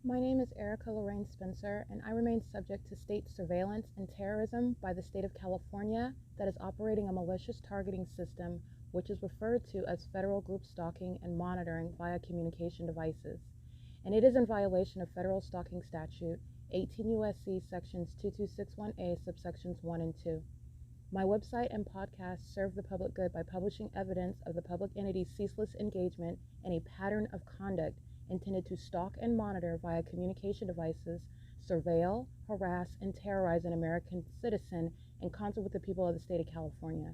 My name is Erica Lorraine Spencer, and I remain subject to state surveillance and terrorism by the state of California that is operating a malicious targeting system which is referred to as federal group stalking and monitoring via communication devices. And it is in violation of federal stalking statute 18 U.S.C. sections 2261A subsections 1 and 2. My website and podcast serve the public good by publishing evidence of the public entity's ceaseless engagement in a pattern of conduct intended to stalk and monitor via communication devices, surveil, harass, and terrorize an American citizen in concert with the people of the state of California.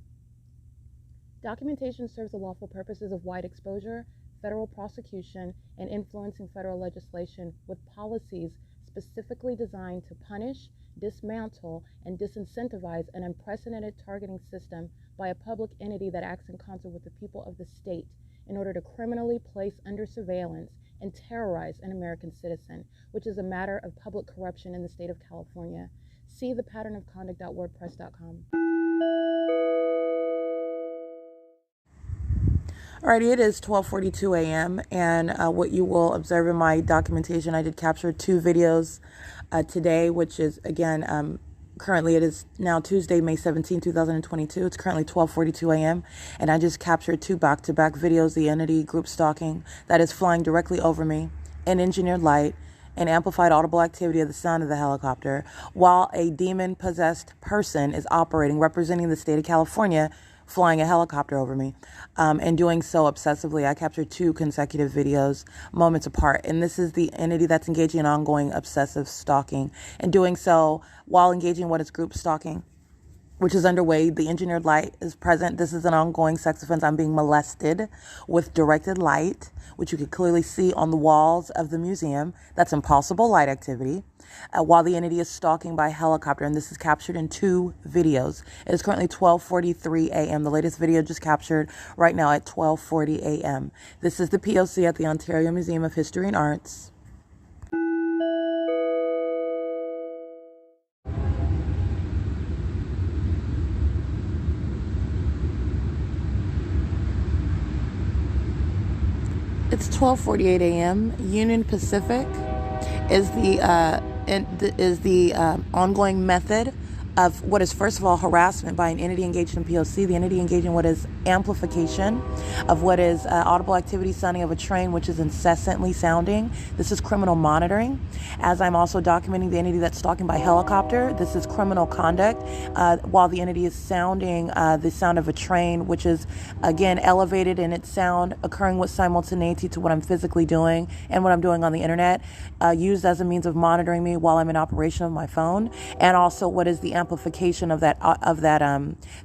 Documentation serves the lawful purposes of wide exposure, federal prosecution, and influencing federal legislation with policies specifically designed to punish, dismantle, and disincentivize an unprecedented targeting system by a public entity that acts in concert with the people of the state in order to criminally place under surveillance and terrorize an American citizen, which is a matter of public corruption in the state of California. See thepatternofconduct.wordpress.com. Alrighty, it is 12:42 a.m. and what you will observe in my documentation, I did capture 2 videos today, which is, again, currently it is now Tuesday, May 17, 2022. It's currently 12:42 a.m. and I just captured 2 back-to-back videos, the entity group stalking that is flying directly over me in engineered light and amplified audible activity of the sound of the helicopter while a demon-possessed person is operating, representing the state of California, flying a helicopter over me, and doing so obsessively. I captured 2 consecutive videos moments apart, and this is the entity that's engaging in ongoing obsessive stalking and doing so while engaging what is group stalking, which is underway. The engineered light is present. This is an ongoing sex offense. I'm being molested with directed light, which you can clearly see on the walls of the museum. That's impossible light activity, while the entity is stalking by helicopter, and this is captured in 2 videos. It is currently 12:43 a.m. The latest video just captured right now at 12:40 a.m. This is the P.O.C. at the Ontario Museum of History and Arts. It's 12:48 a.m. Union Pacific is the ongoing method of what is, first of all, harassment by an entity engaged in P.O.C. The entity engaged in what is amplification of what is audible activity sounding of a train, which is incessantly sounding. This is criminal monitoring. As I'm also documenting the entity that's stalking by helicopter, this is criminal conduct, while the entity is sounding the sound of a train, which is, again, elevated in its sound, occurring with simultaneity to what I'm physically doing and what I'm doing on the internet, used as a means of monitoring me while I'm in operation of my phone, and also what is the amplification of that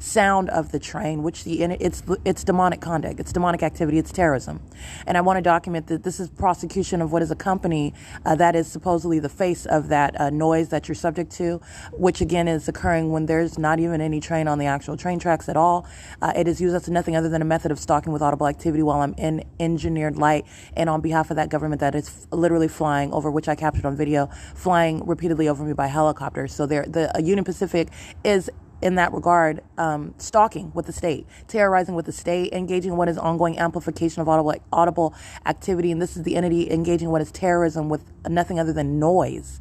sound of the train, which it's demonic conduct, it's demonic activity, it's terrorism. And I want to document that this is prosecution of what is a company that is supposedly the face of that noise that you're subject to, which again is occurring when there's not even any train on the actual train tracks at all. It is used as nothing other than a method of stalking with audible activity while I'm in engineered light and on behalf of that government that is literally flying over, which I captured on video, flying repeatedly over me by helicopters. So the Union Pacific is, in that regard, stalking with the state, terrorizing with the state, engaging in what is ongoing amplification of audible activity. And this is the entity engaging what is terrorism with nothing other than noise,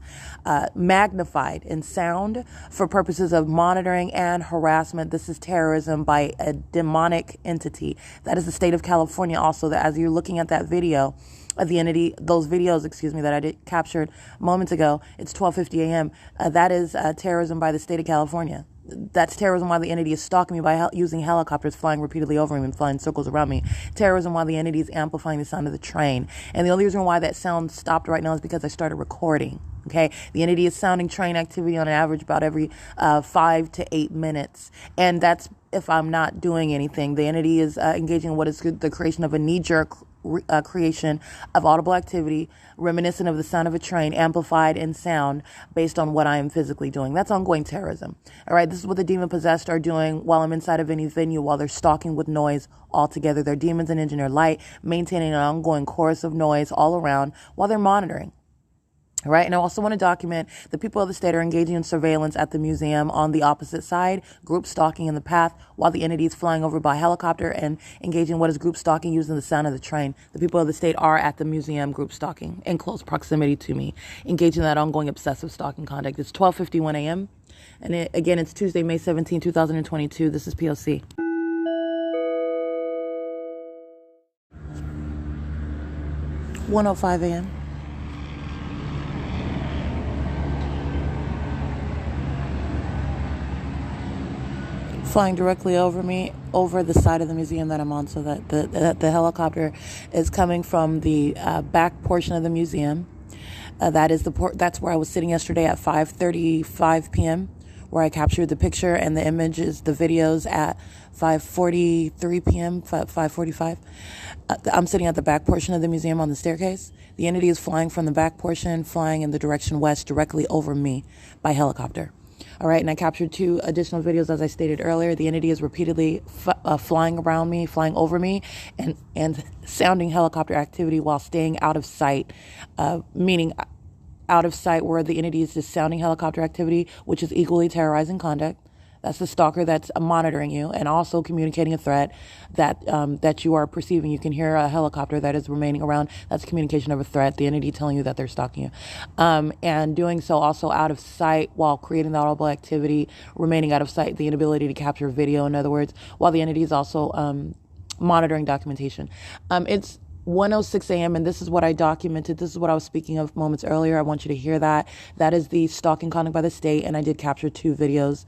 magnified in sound for purposes of monitoring and harassment. This is terrorism by a demonic entity. That is the state of California also, that as you're looking at that video, the entity, those videos, that I did captured moments ago, it's 12:50 a.m. That is terrorism by the state of California. That's terrorism while the entity is stalking me by using helicopters flying repeatedly over me and flying circles around me. Terrorism while the entity is amplifying the sound of the train. And the only reason why that sound stopped right now is because I started recording. Okay, the entity is sounding train activity on an average about every 5 to 8 minutes. And that's if I'm not doing anything. The entity is engaging in what is the creation of a knee-jerk creation of audible activity reminiscent of the sound of a train, amplified in sound based on what I am physically doing. That's ongoing terrorism. All right, this is what the demon-possessed are doing while I'm inside of any venue, while they're stalking with noise altogether. They're demons in engineered light, maintaining an ongoing chorus of noise all around while they're monitoring. All right. And I also want to document the people of the state are engaging in surveillance at the museum on the opposite side, group stalking in the path while the entity is flying over by helicopter and engaging what is group stalking using the sound of the train. The people of the state are at the museum group stalking in close proximity to me, engaging in that ongoing obsessive stalking conduct. It's 12:51 a.m. And again, it's Tuesday, May 17, 2022. This is P.O.C. (1:05 a.m.) Flying directly over me, over the side of the museum that I'm on, so that the helicopter is coming from the back portion of the museum. That's where I was sitting yesterday at 5:35 p.m., where I captured the picture and the images, the videos at 5:43 p.m., 5:45. I'm sitting at the back portion of the museum on the staircase. The entity is flying from the back portion, flying in the direction west, directly over me by helicopter. All right, and I captured 2 additional videos, as I stated earlier. The entity is repeatedly flying around me, flying over me, and sounding helicopter activity while staying out of sight, meaning out of sight where the entity is just sounding helicopter activity, which is equally terrorizing conduct. That's the stalker that's monitoring you and also communicating a threat that you are perceiving. You can hear a helicopter that is remaining around. That's communication of a threat, the entity telling you that they're stalking you. And doing so also out of sight while creating the audible activity, remaining out of sight, the inability to capture video, in other words, while the entity is also monitoring documentation. It's 1:06 a.m. and this is what I documented. This is what I was speaking of moments earlier. I want you to hear that. That is the stalking conduct by the state, and I did capture 2 videos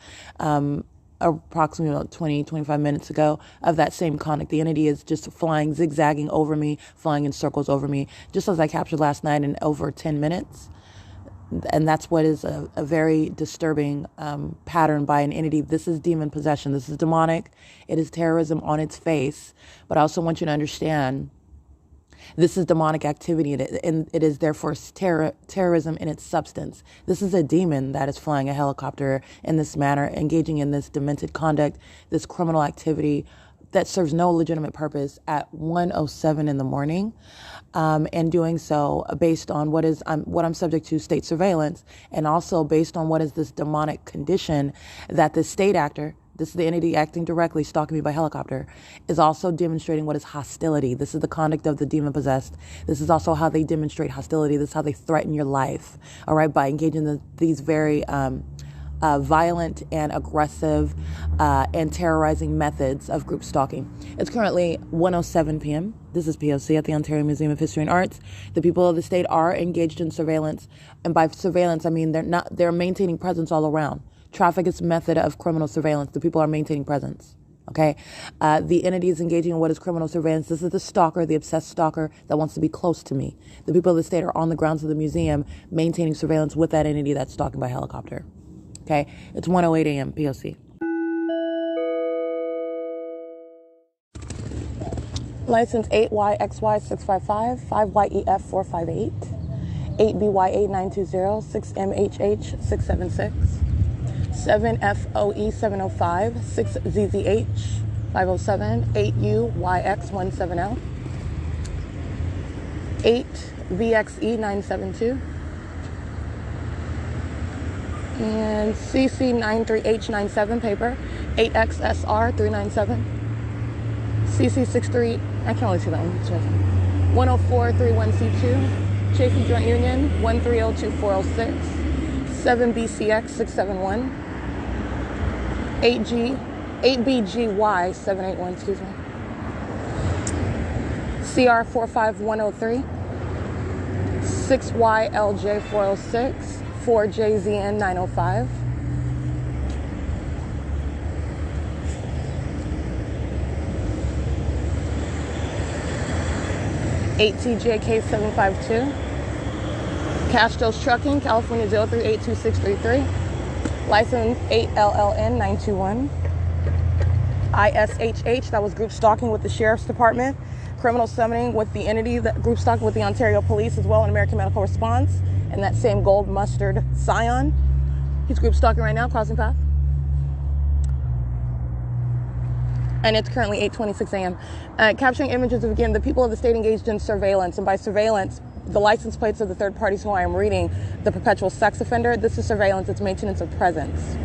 approximately about 25 minutes ago of that same conduct. The entity is just flying, zigzagging over me, flying in circles over me, just as I captured last night in over 10 minutes. And that's what is a very disturbing pattern by an entity. This is demon possession. This is demonic. It is terrorism on its face. But I also want you to understand this is demonic activity, and it is therefore terrorism in its substance. This is a demon that is flying a helicopter in this manner, engaging in this demented conduct, this criminal activity that serves no legitimate purpose at 1:07 in the morning, and doing so based on what I'm subject to, state surveillance, and also based on what is this demonic condition that the state actor, this is the entity acting directly, stalking me by helicopter, is also demonstrating what is hostility. This is the conduct of the demon-possessed. This is also how they demonstrate hostility. This is how they threaten your life, all right, by engaging in these very violent and aggressive and terrorizing methods of group stalking. It's currently 1:07 p.m. This is P.O.C. at the Ontario Museum of History and Arts. The people of the state are engaged in surveillance, and by surveillance, I mean they're maintaining presence all around. Traffic is a method of criminal surveillance. The people are maintaining presence. Okay. The entity is engaging in what is criminal surveillance. This is the stalker, the obsessed stalker that wants to be close to me. The people of the state are on the grounds of the museum maintaining surveillance with that entity that's stalking by helicopter. Okay. It's 1:08 a.m. POC. License 8YXY655, 5YEF 458, 8BYA 920, 6MHH 676. 7FOE 705, 6ZZH 507, 8UYX 170, 8VXE 972, and CC93H97 paper, 8XSR 397, CC63, I can only see that one, 10431C2, Chafee Joint Union 1302406, 7BCX 671, 8BGY 781, excuse me, CR 45103, 6YLJ 406, 4JZN 905, 8TJK 752, Castos Trucking, California 0382633, license 8LLN 921, ISHH, that was group stalking with the Sheriff's Department, criminal summoning with the entity, that group stalking with the Ontario Police as well, and American Medical Response, and that same gold mustard Scion. He's group stalking right now, crossing path. And it's currently 8:26 a.m. Capturing images of, again, the people of the state engaged in surveillance, and by surveillance, the license plates of the third parties who I am reading, the perpetual sex offender, this is surveillance, it's maintenance of presence.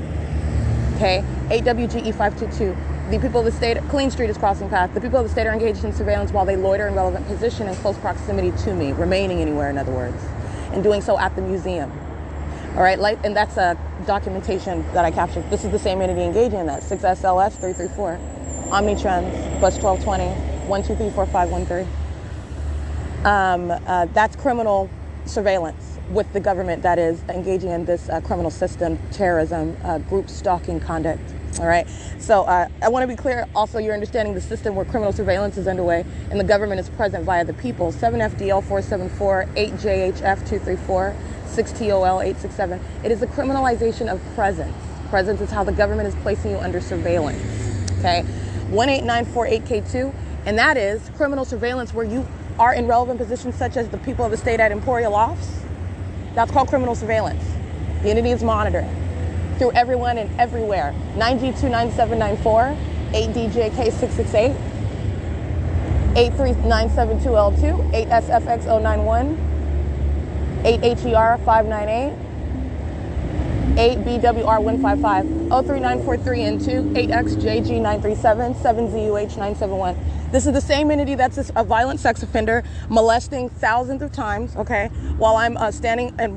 Okay, 8WGE 522. The people of the state, clean street is crossing path. The people of the state are engaged in surveillance while they loiter in relevant position in close proximity to me, remaining anywhere, in other words, and doing so at the museum. All right, and that's a documentation that I captured. This is the same entity engaging in that. 6SLS 334, Omnitrends, bus 1220, 1234513. That's criminal surveillance with the government that is engaging in this criminal system, terrorism, group stalking conduct. All right. So I want to be clear. Also, you're understanding the system where criminal surveillance is underway and the government is present via the people. 7FDL 474, 8JHF 234, 6TOL 867. It is the criminalization of presence. Presence is how the government is placing you under surveillance. Okay. 18948K2, and that is criminal surveillance where you are in relevant positions such as the people of the state at Imperial Office. That's called criminal surveillance. The entity is monitoring through everyone and everywhere. 9G29794, 8DJK668, 83972L2, 8SFX091, 8HER598, 8BWR155, 03943 and 2, 8XJG937, 7ZUH971. This is the same entity that's a violent sex offender molesting thousands of times, okay, while I'm standing and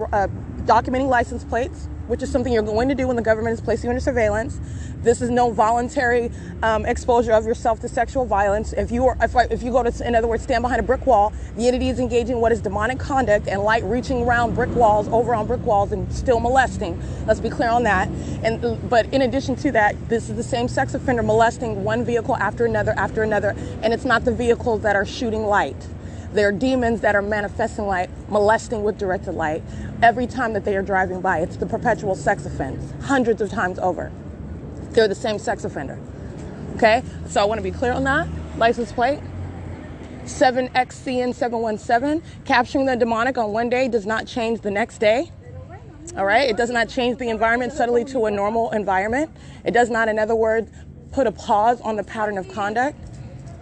documenting license plates, which is something you're going to do when the government is placing you under surveillance. This is no voluntary exposure of yourself to sexual violence. If you go to, in other words, stand behind a brick wall, the entity is engaging in what is demonic conduct and light reaching around brick walls, over on brick walls, and still molesting. Let's be clear on that. But in addition to that, this is the same sex offender molesting one vehicle after another, and it's not the vehicles that are shooting light. They're demons that are manifesting light, molesting with directed light every time that they are driving by. It's the perpetual sex offense, hundreds of times over. They're the same sex offender. Okay, so I want to be clear on that. License plate 7XCN717. Capturing the demonic on one day does not change the next day. All right, it does not change the environment subtly to a normal environment. It does not, in other words, put a pause on the pattern of conduct.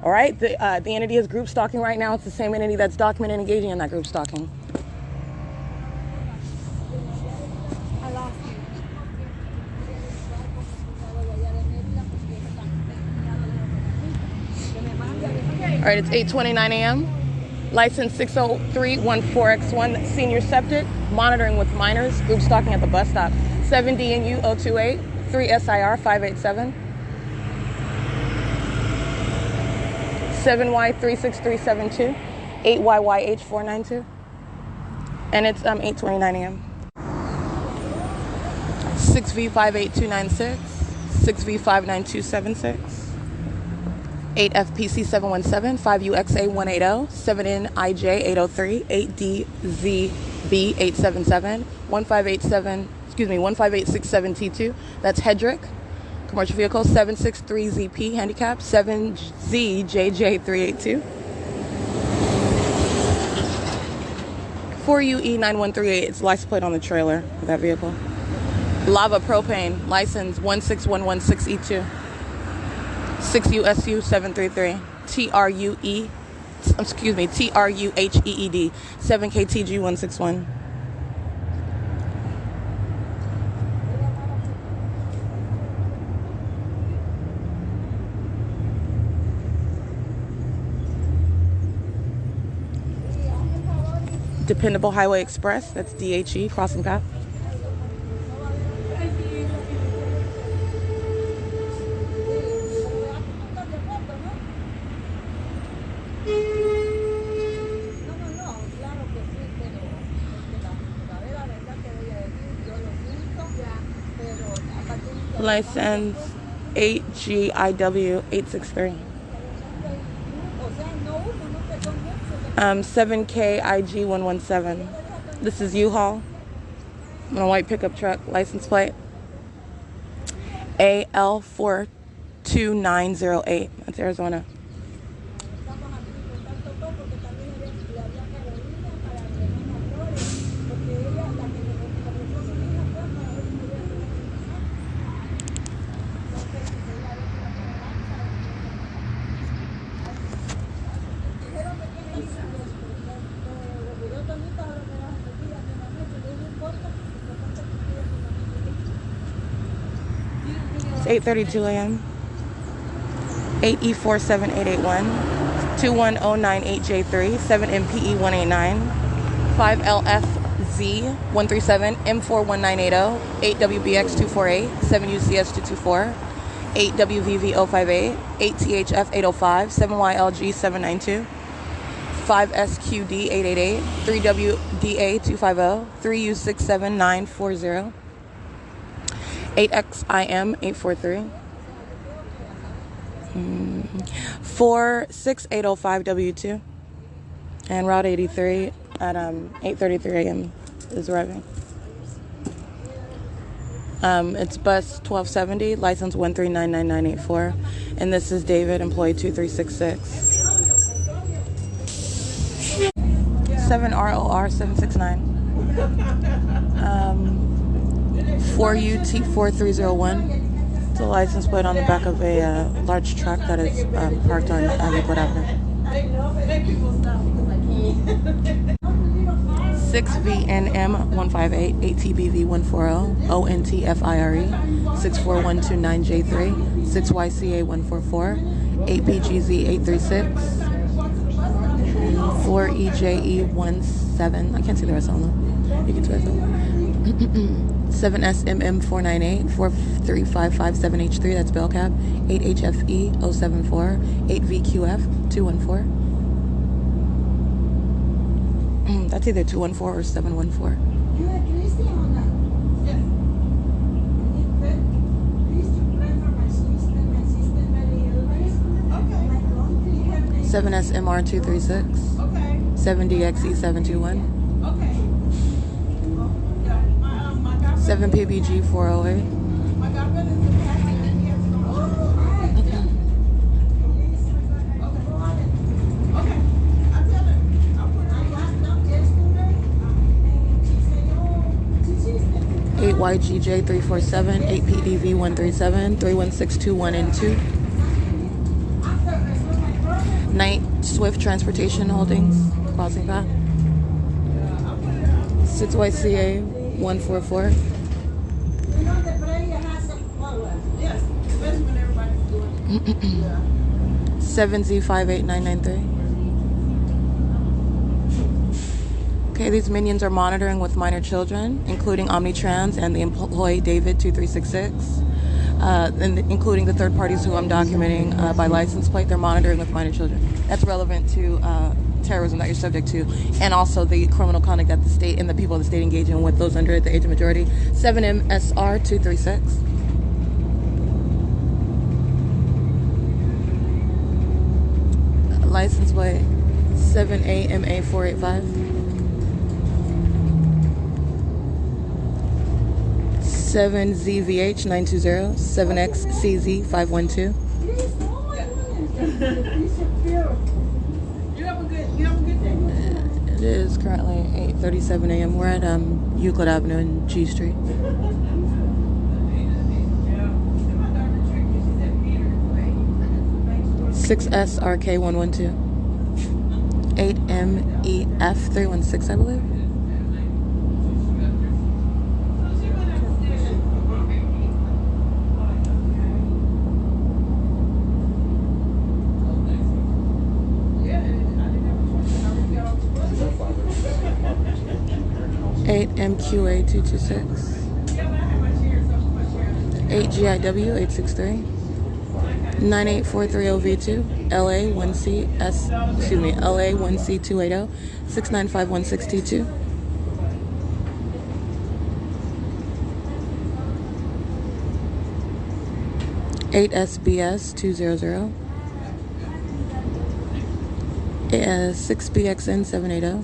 All right, the entity is group stalking right now. It's the same entity that's documented and engaging in that group stalking. All right, it's 8:29 a.m. License 60314X1, senior septic, monitoring with minors, group stalking at the bus stop. 7DNU 028, 3SIR 587. 7Y36372, 8YYH492, and it's 8:29 a.m. 6V58296, 6V59276, 8FPC717, 5UXA180, 7NIJ803, 8DZB877, 1586-7T2. That's Hedrick. Commercial vehicle 763ZP handicap, 7ZJJ382, 4UE9138. It's license plate on the trailer for that vehicle. Lava propane license 16116E2, 6USU733, TRUHEED 7KTG161. Dependable Highway Express, that's DHE, crossing path. License 8GIW 863. 7KIG117. This is U-Haul on a white pickup truck. License plate AL42908. That's Arizona. It's 8:32 a.m. 8E47881, 21098J3, 7MPE189, 5LFZ137, M41980, 8WBX248, 7UCS224, 8WVV058, 8THF805, 7YLG792, 5SQD888, 3WDA250, 3U67940, 8XIM843, 46805W2, and Route 83 at 8:33 a.m. is arriving. It's bus 1270, license 1399984, and this is David, employee 2366. 7ROR769. 4UT4301. It's a license plate on the back of a large truck that is parked on Euclid Avenue. 6VNM158, 8TBV140, ONTFIRE, 64129J3, 6YCA144, 8PGZ836, 4EJE17. I can't see the rest of them. You can see the rest of them. 7SMM498, 43557H3, that's Bellcab, 8HFE074, 8VQF214. That's either 214 or 714. Okay. 7SMR236, 7DXE721, 7PBG408. YGJ347, 8PDV137, 31621 and 2. Night Swift Transportation Holdings, crossing path. 6YCA144. 7Z58993. Okay, these minions are monitoring with minor children, including Omnitrans and the employee David 2366, and including the third parties who I'm documenting by license plate. They're monitoring with minor children. That's relevant to terrorism that you're subject to, and also the criminal conduct that the state and the people of the state engage in with those under the age of majority. 7MSR236. License plate 7AMA485. 7ZVH920, 7XCZ512. You have a good day. It is currently 8:37 a.m. We're at Euclid Avenue and G Street. 6SRK112. 8MEF316, I believe. 8MQA226, 8GIW863, 98430V2, LA1C280, 6951622. 8SBS200, 6BXN780,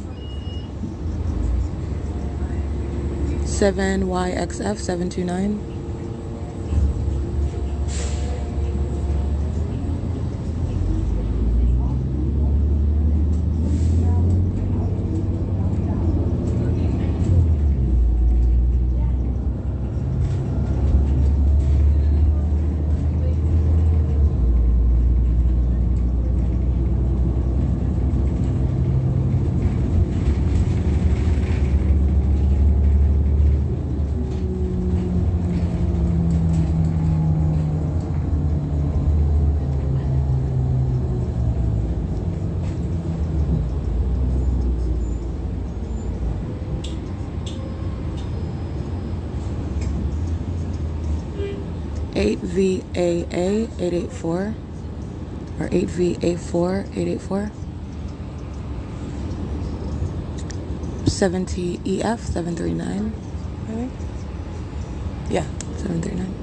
7YXF729, 8 8VAA 884 or 8VA4 884. 7TEF 739. Okay. Yeah, 739.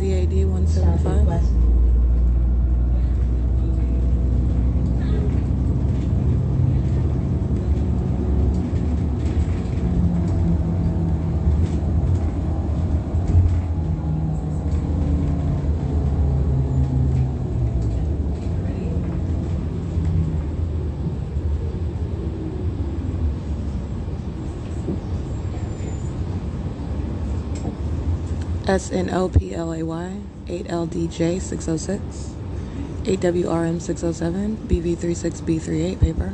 ZAD 175. SNOPLAY 8LDJ 606 8WRM 607 BV36B38 paper.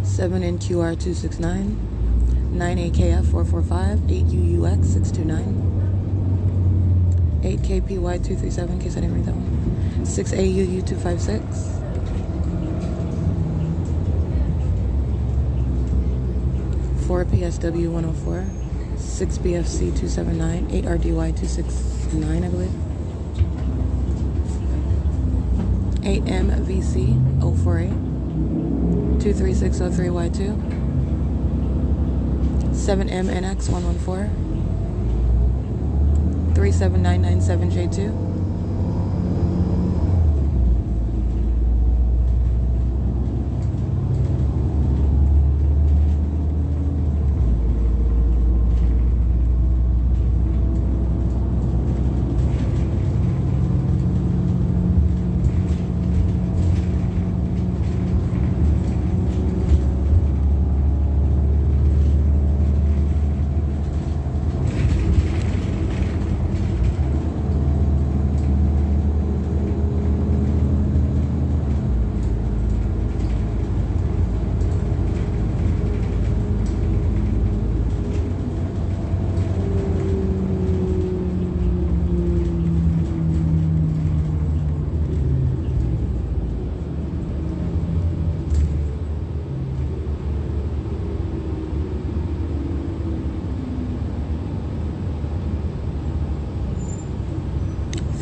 Seven NQR 269 9AKF 445 8UUX 629 8KPY 237 in case I didn't read that one. 6AUU 256 4PSW 104, 6BFC 279, 8RDY 269, I believe. 8MVC 048, 23603Y2, 7MNX 114, 37997J2.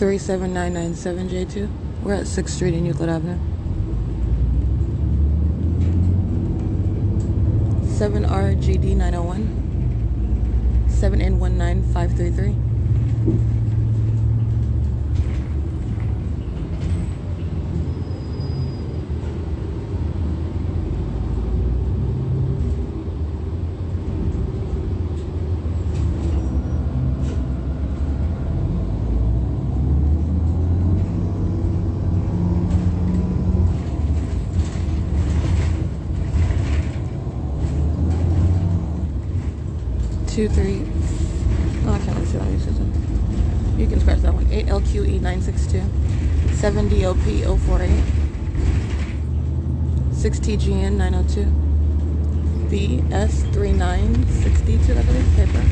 Three 7997 J2. We're at 6th Street in Euclid Avenue. 7RGD 901. 7N19533. Two, three. Oh, I can't really see that. You can scratch that one. 8LQE 962. 7DOP 048. 6TGN 902. BS 3962, I believe, paper.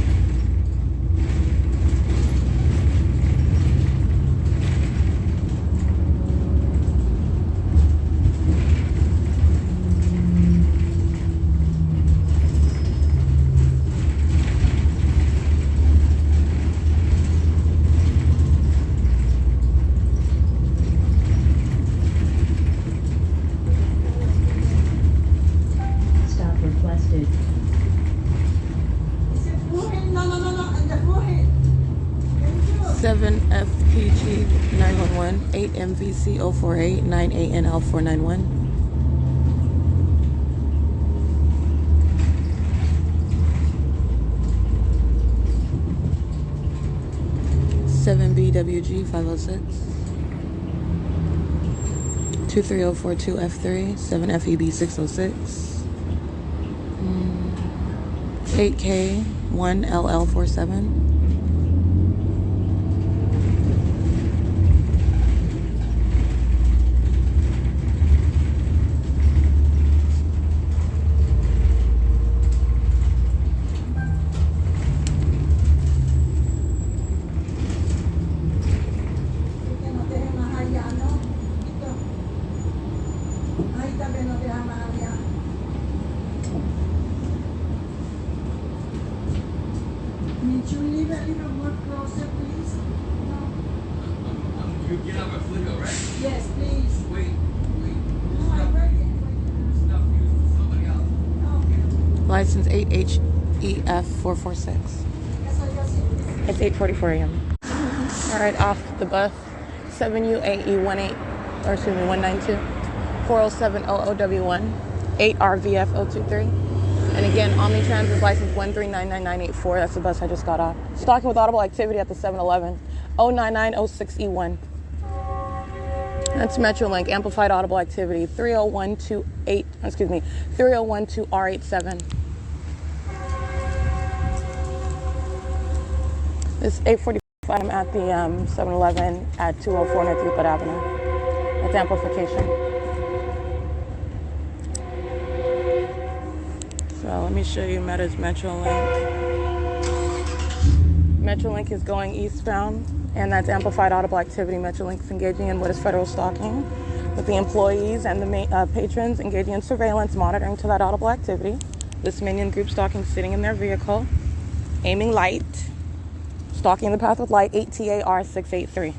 requested. 7FPG 911, 8MVC 048, 9ANL 491. 7BWG 506, 23042F3, 7FEB 606, 8K1LL47. 2 Need you leave a little more closer, please? No. You have a flicker, right? Yes, please. Wait. No, I'm ready. Stuff used for somebody else. Okay. License 8HEF446. It's 8:44 a.m. All right, off the bus. 7UAE18, or excuse me, 192, 40700W1, 8RVF023. And again, Omnitrans is license 1399984. That's the bus I just got off. Stalking with audible activity at the 7-Eleven, 09906E1. That's Metrolink, amplified audible activity, 30128R87. This 8:45. I'm at the 7-Eleven at 204 North Euclid Avenue. That's amplification. So let me show you Meta's Metrolink. Metrolink is going eastbound, and that's amplified audible activity. Metrolink's engaging in what is federal stalking with the employees and the patrons engaging in surveillance, monitoring to that audible activity. This minion group stalking sitting in their vehicle, aiming light, stalking the path with light, 8TAR683.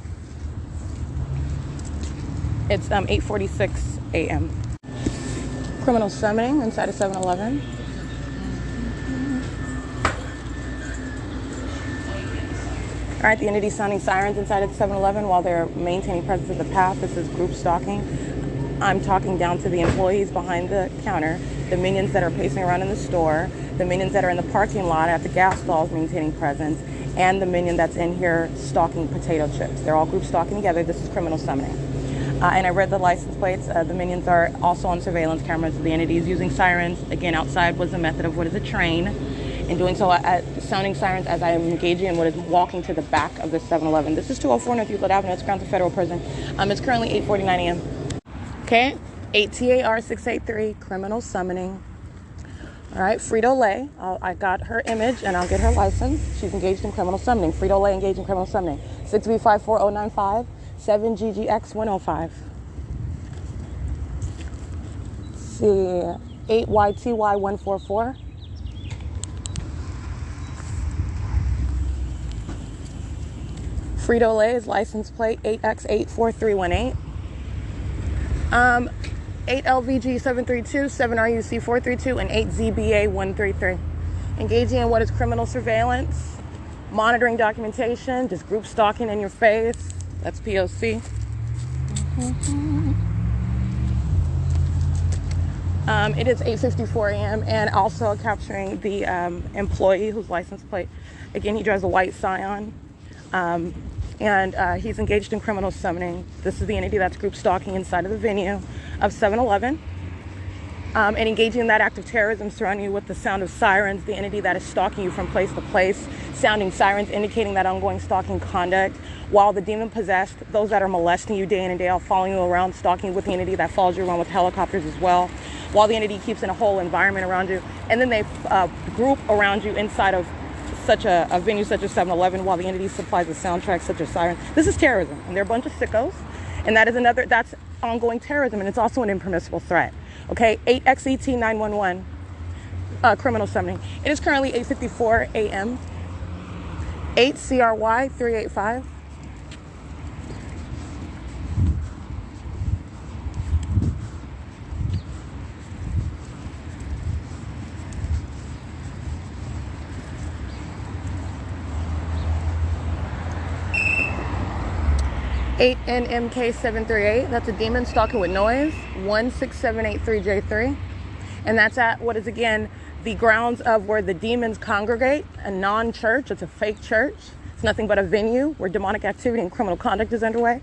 It's 8:46 a.m. Criminal summoning inside a 7-Eleven. All right, the entity sounding sirens inside of the 7-Eleven while they're maintaining presence of the path. This is group stalking. I'm talking down to the employees behind the counter, the minions that are pacing around in the store, the minions that are in the parking lot at the gas stalls maintaining presence, and the minion that's in here stalking potato chips. They're all group stalking together. This is criminal summoning. And I read the license plates. The minions are also on surveillance cameras. The entity is using sirens. Again, outside was a method of what is a train. In doing so, sounding sirens as I am engaging in what is walking to the back of the 7-Eleven. This is 204 North Euclid Avenue. It's ground to federal prison. It's currently 8:49 a.m. Okay, 8TAR683, criminal summoning. All right, Frito-Lay. I got her image, and I'll get her license. She's engaged in criminal summoning. Frito-Lay engaged in criminal summoning. 6B54095, 7GGX105. See, 8YTY144. Frito-Lay is license plate 8X84318. 8LVG732, 7RUC432, and 8ZBA133. Engaging in what is criminal surveillance, monitoring documentation, just group stalking in your face. That's P.O.C. It is 8:54 a.m. and also capturing the employee whose license plate, again, he drives a white Scion. And he's engaged in criminal summoning. This is the entity that's group stalking inside of the venue of 7-Eleven. And engaging in that act of terrorism, surrounding you with the sound of sirens, the entity that is stalking you from place to place, sounding sirens, indicating that ongoing stalking conduct, while the demon-possessed, those that are molesting you day in and day out, following you around, stalking with the entity that follows you around with helicopters as well, while the entity keeps in a whole environment around you, and then they group around you inside of such a venue such as 7-Eleven, while the entity supplies a soundtrack such as sirens. This is terrorism, and they're a bunch of sickos, and that's ongoing terrorism, and it's also an impermissible threat. Okay, 8XET911, criminal summoning. It is currently 8:54 a.m. 8CRY385. NMK738, that's a demon stalking with noise, 16783J3. And that's at what is, again, the grounds of where the demons congregate, a non-church. It's a fake church. It's nothing but a venue where demonic activity and criminal conduct is underway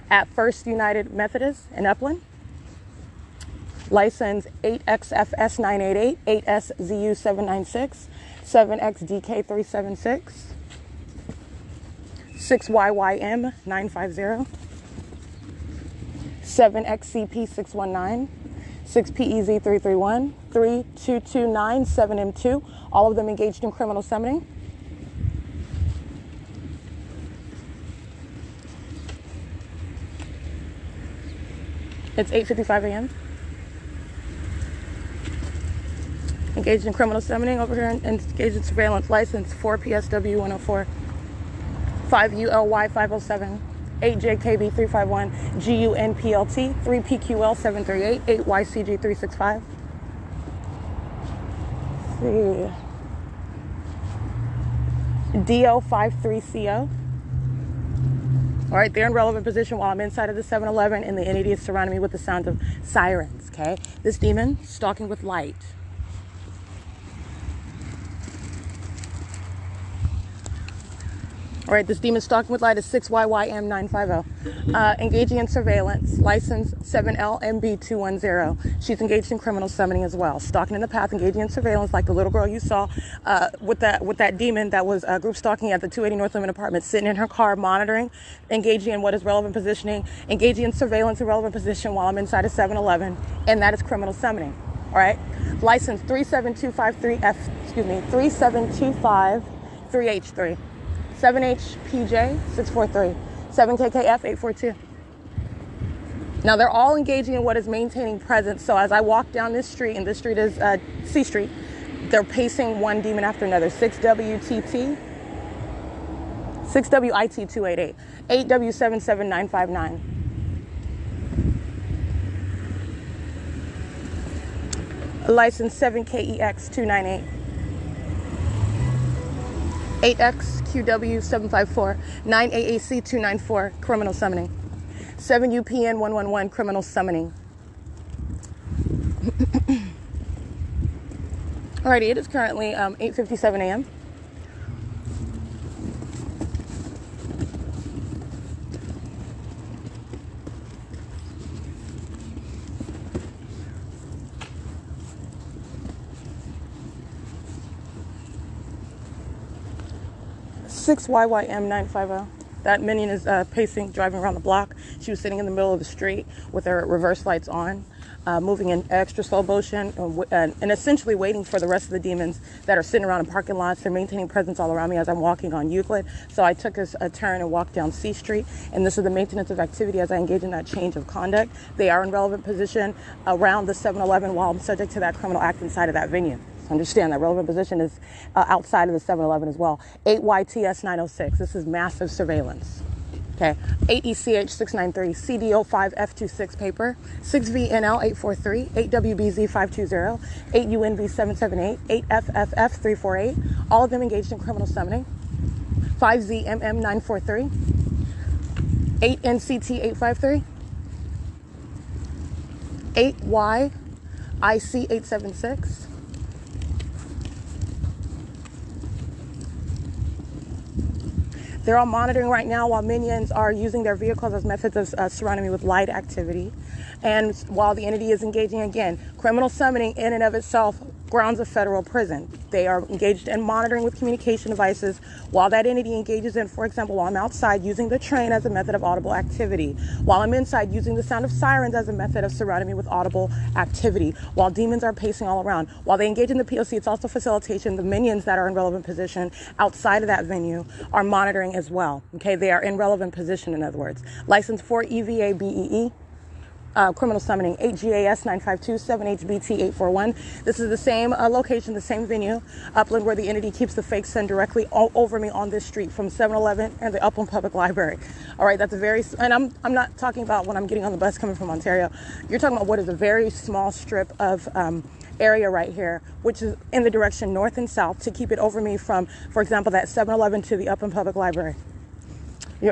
at First United Methodist in Upland. License 8XFS988, 8SZU796, 7XDK376. 6YYM950, 7XCP619, 6PEZ331, 32297M2, all of them engaged in criminal summoning. It's 8:55 a.m. engaged in criminal summoning over here, and engaged in surveillance. License 4 PSW 104, 5 ULY 507, 8 JKB 351, GUNPLT 3 PQL 738, 8 YCG 365. See. DO 53CO. All right, they're in relevant position while I'm inside of the 7-Eleven, and the entity is surrounding me with the sound of sirens, okay? This demon, stalking with light. All right, this demon stalking with light is 6YYM950. Engaging in surveillance, license 7LMB210. She's engaged in criminal summoning as well. Stalking in the path, engaging in surveillance, like the little girl you saw with that demon that was group stalking at the 280 North Lemon apartment, sitting in her car, monitoring, engaging in what is relevant positioning, engaging in surveillance and relevant position while I'm inside a 7-Eleven, and that is criminal summoning. All right, license 37253H3. 7HPJ 643, 7KKF 842. Now they're all engaging in what is maintaining presence. So as I walk down this street, and this street is C Street, they're pacing one demon after another. 6WTT, 6WIT 288, 8W77959. License 7KEX 298. 8XQW754, 9AAC294, criminal summoning. 7UPN111, criminal summoning. Alrighty, it is currently 8:57 a.m. YYM950. That minion is pacing, driving around the block. She was sitting in the middle of the street with her reverse lights on, moving in extra slow motion, and essentially waiting for the rest of the demons that are sitting around in parking lots. They're maintaining presence all around me as I'm walking on Euclid. So I took a turn and walked down C Street, and this is the maintenance of activity as I engage in that change of conduct. They are in relevant position around the 7-Eleven while I'm subject to that criminal act inside of that venue. Understand that relevant position is outside of the 7-Eleven as well. 8YTS906. This is massive surveillance. Okay. 8ECH693. CDO5F26 paper. 6VNL843. 8WBZ520. 8UNV778. 8FFF348. All of them engaged in criminal summoning. 5ZMM943. 8NCT853. 8YIC876. They're all monitoring right now while minions are using their vehicles as methods of surrounding me with light activity. And while the entity is engaging, again, criminal summoning in and of itself grounds a federal prison. They are engaged in monitoring with communication devices while that entity engages in, for example, while I'm outside using the train as a method of audible activity, while I'm inside using the sound of sirens as a method of surrounding me with audible activity, while demons are pacing all around. While they engage in the P.O.C, it's also facilitation. The minions that are in relevant position outside of that venue are monitoring as well. Okay, they are in relevant position, in other words. License 4 EVABEE. Criminal summoning 8GAS952, 7HBT841. This is the same location, the same venue, Upland, where the entity keeps the fake sun directly all over me on this street from 7-Eleven and the Upland Public Library. All right, that's a very, and I'm not talking about when I'm getting on the bus coming from Ontario. You're talking about what is a very small strip of area right here, which is in the direction north and south to keep it over me from, for example, that 7-Eleven to the Upland Public Library.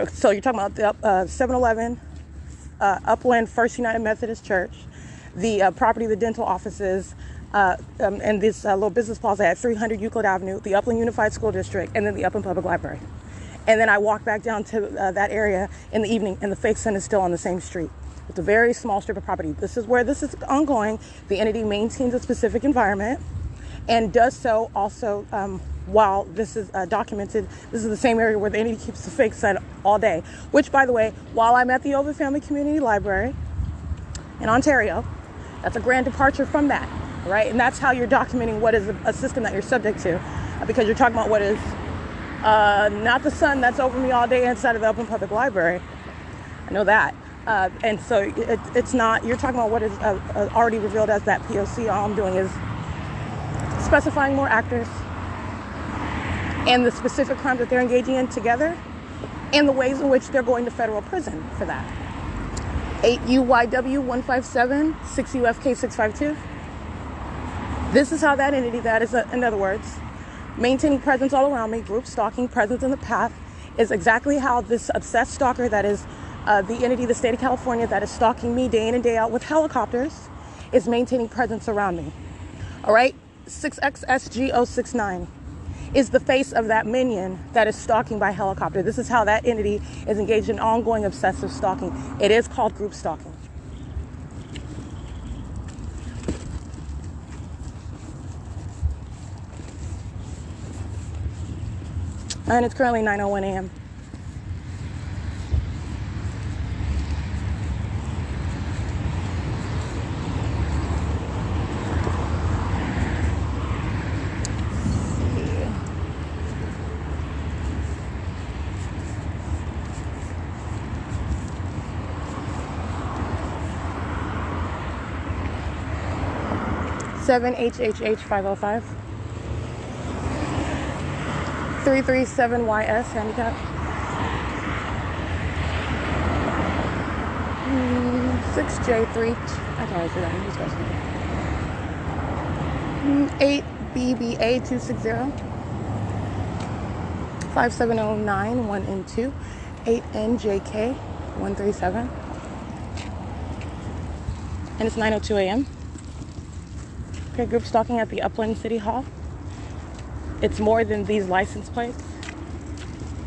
So you're talking about the 7-Eleven, Upland First United Methodist Church, the property, the dental offices, and this little business plaza at 300 Euclid Avenue, the Upland Unified School District, and then the Upland Public Library. And then I walk back down to that area in the evening, and the fake sun is still on the same street. It's a very small strip of property. This is where this is ongoing. The entity maintains a specific environment and does so also while this is documented. This is the same area where the entity keeps the fake sun all day, which, by the way, while I'm at the Ovid Family Community Library in Ontario, that's a grand departure from that, right? And that's how you're documenting what is a system that you're subject to, because you're talking about what is not the sun that's over me all day inside of the Open Public Library. I know that. And so it's not, you're talking about what is already revealed as that P.O.C. All I'm doing is specifying more actors and the specific crimes that they're engaging in together and the ways in which they're going to federal prison for that. 8 UYW 157, 6 UFK 652. This is how that entity, that is, in other words, maintaining presence all around me, group stalking, presence in the path, is exactly how this obsessed stalker that is the entity, the state of California, that is stalking me day in and day out with helicopters, is maintaining presence around me. All right? 6XSG069 is the face of that minion that is stalking by helicopter. This is how that entity is engaged in ongoing obsessive stalking. It is called group stalking. And it's currently 9:01 a.m. Seven HHH 505. 337YS handicap. 6J3. I can't really see that. 8BBA 260. 5709 1N2. 8NJK 137. And it's 9:02 a.m. Okay, group stalking at the Upland City Hall. It's more than these license plates,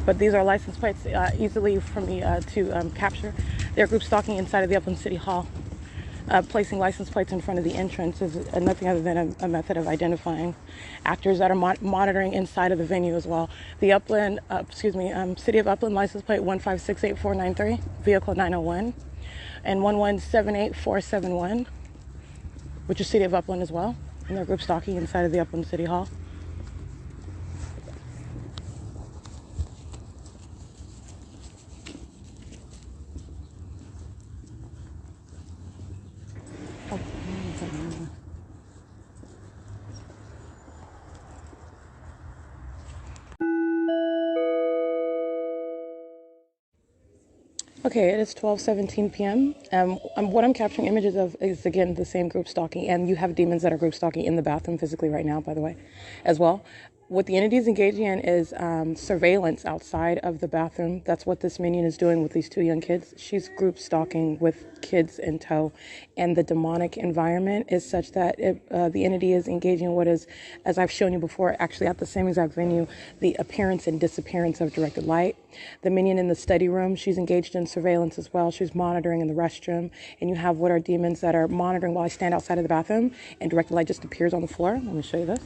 but these are license plates easily for me to capture. They're group stalking inside of the Upland City Hall. Placing license plates in front of the entrance is nothing other than a method of identifying actors that are monitoring inside of the venue as well. The Upland, City of Upland license plate 1568493, vehicle 901, and 1178471, which is City of Upland as well. And they're group stalking inside of the Upland City Hall. Okay, it is 12:17 p.m. What I'm capturing images of is, again, the same group stalking. And you have demons that are group stalking in the bathroom physically right now, by the way, as well. What the entity is engaging in is surveillance outside of the bathroom. That's what this minion is doing with these two young kids. She's group stalking with kids in tow. And the demonic environment is such that the entity is engaging in what is, as I've shown you before, actually at the same exact venue, the appearance and disappearance of directed light. The minion in the study room, she's engaged in surveillance as well. She's monitoring in the restroom. And you have what are demons that are monitoring while I stand outside of the bathroom and directed light just appears on the floor. Let me show you this.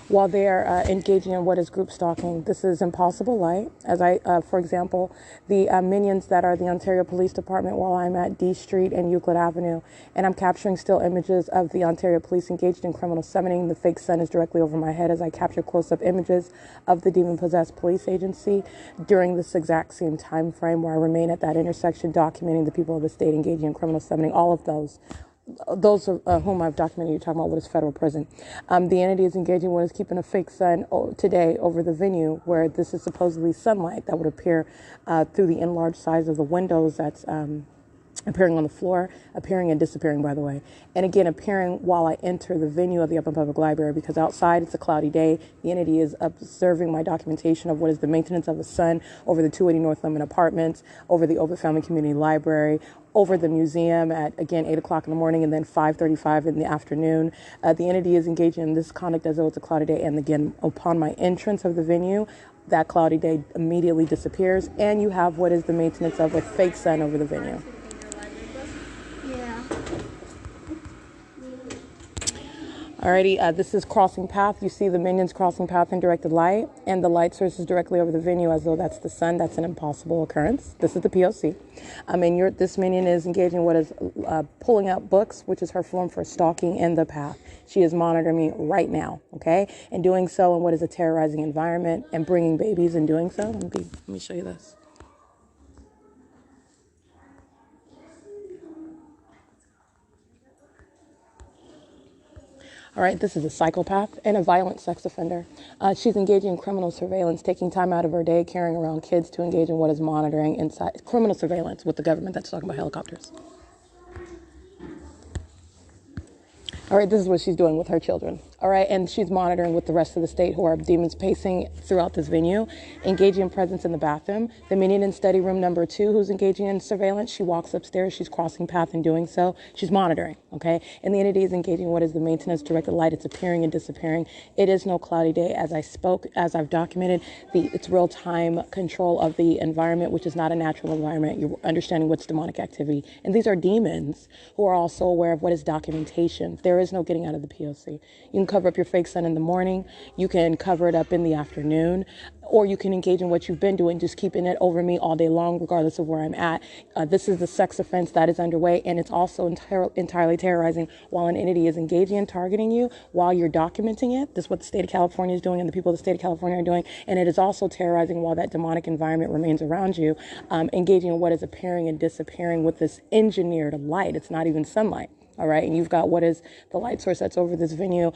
While they are engaging in what is group stalking. This is impossible light. As for example, the minions that are the Ontario Police Department while I'm at D Street and Euclid Avenue, and I'm capturing still images of the Ontario Police engaged in criminal summoning. The fake sun is directly over my head as I capture close-up images of the demon-possessed police agency during this exact same time frame where I remain at that intersection documenting the people of the state engaging in criminal summoning, all of those whom I've documented. You're talking about what is federal prison. The entity is engaging what is keeping a fake sun today over the venue where this is supposedly sunlight that would appear through the enlarged size of the windows that's appearing on the floor, appearing and disappearing, by the way. And again, appearing while I enter the venue of the Upland Public Library, because outside it's a cloudy day. The entity is observing my documentation of what is the maintenance of a sun over the 280 North Lemon Apartments, over the Ovid Family Community Library, over the museum at, again, 8 o'clock in the morning and then 5:35 in the afternoon. The entity is engaging in this conduct as though it's a cloudy day. And again, upon my entrance of the venue, that cloudy day immediately disappears. And you have what is the maintenance of a fake sun over the venue. Alrighty, this is crossing path. You see the minions crossing path in directed light, and the light source is directly over the venue as though that's the sun. That's an impossible occurrence. This is the P.O.C. This minion is engaging in what is pulling out books, which is her form for stalking in the path. She is monitoring me right now, okay? And doing so in what is a terrorizing environment and bringing babies and doing so. Let me show you this. All right, this is a psychopath and a violent sex offender. She's engaging in criminal surveillance, taking time out of her day, carrying around kids to engage in what is monitoring inside criminal surveillance with the government that's talking about helicopters. All right, this is what she's doing with her children. All right, and she's monitoring with the rest of the state who are demons pacing throughout this venue, engaging in presence in the bathroom. The minion in study room number 2 who's engaging in surveillance, she walks upstairs, she's crossing path in doing so. She's monitoring, okay? And the entity is engaging what is the maintenance directed light. It's appearing and disappearing. It is no cloudy day. As I spoke, as I've documented, it's real-time control of the environment, which is not a natural environment. You're understanding what's demonic activity. And these are demons who are also aware of what is documentation. There is no getting out of the P.O.C. You can cover up your fake sun in the morning. You can cover it up in the afternoon. Or you can engage in what you've been doing, just keeping it over me all day long, regardless of where I'm at. This is the sex offense that is underway, and it's also entirely terrorizing while an entity is engaging and targeting you while you're documenting it. This is what the state of California is doing and the people of the state of California are doing. And it is also terrorizing while that demonic environment remains around you, engaging in what is appearing and disappearing with this engineered light. It's not even sunlight. All right, and you've got what is the light source that's over this venue,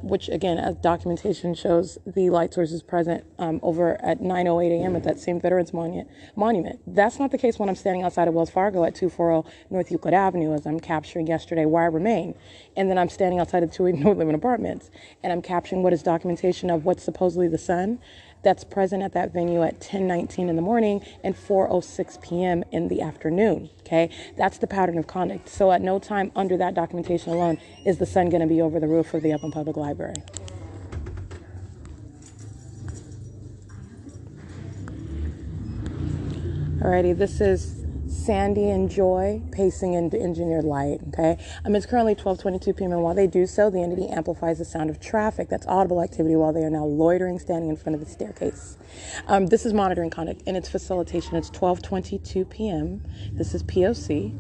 which again, as documentation shows, the light source is present over at 9:08 a.m. at that same Veterans Monument. That's not the case when I'm standing outside of Wells Fargo at 240 North Euclid Avenue, as I'm capturing yesterday where I remain. And then I'm standing outside of 280 North Living Apartments, and I'm capturing what is documentation of what's supposedly the sun that's present at that venue at 10:19 in the morning and 4:06 p.m. in the afternoon, okay? That's the pattern of conduct. So at no time under that documentation alone is the sun going to be over the roof of the Upland Public Library. Alrighty, this is Sandy and Joy pacing into engineered light, okay? It's currently 12:22 p.m. and while they do so, the entity amplifies the sound of traffic. That's audible activity while they are now loitering, standing in front of the staircase. This is monitoring conduct and its facilitation. It's 12:22 p.m. This is P.O.C.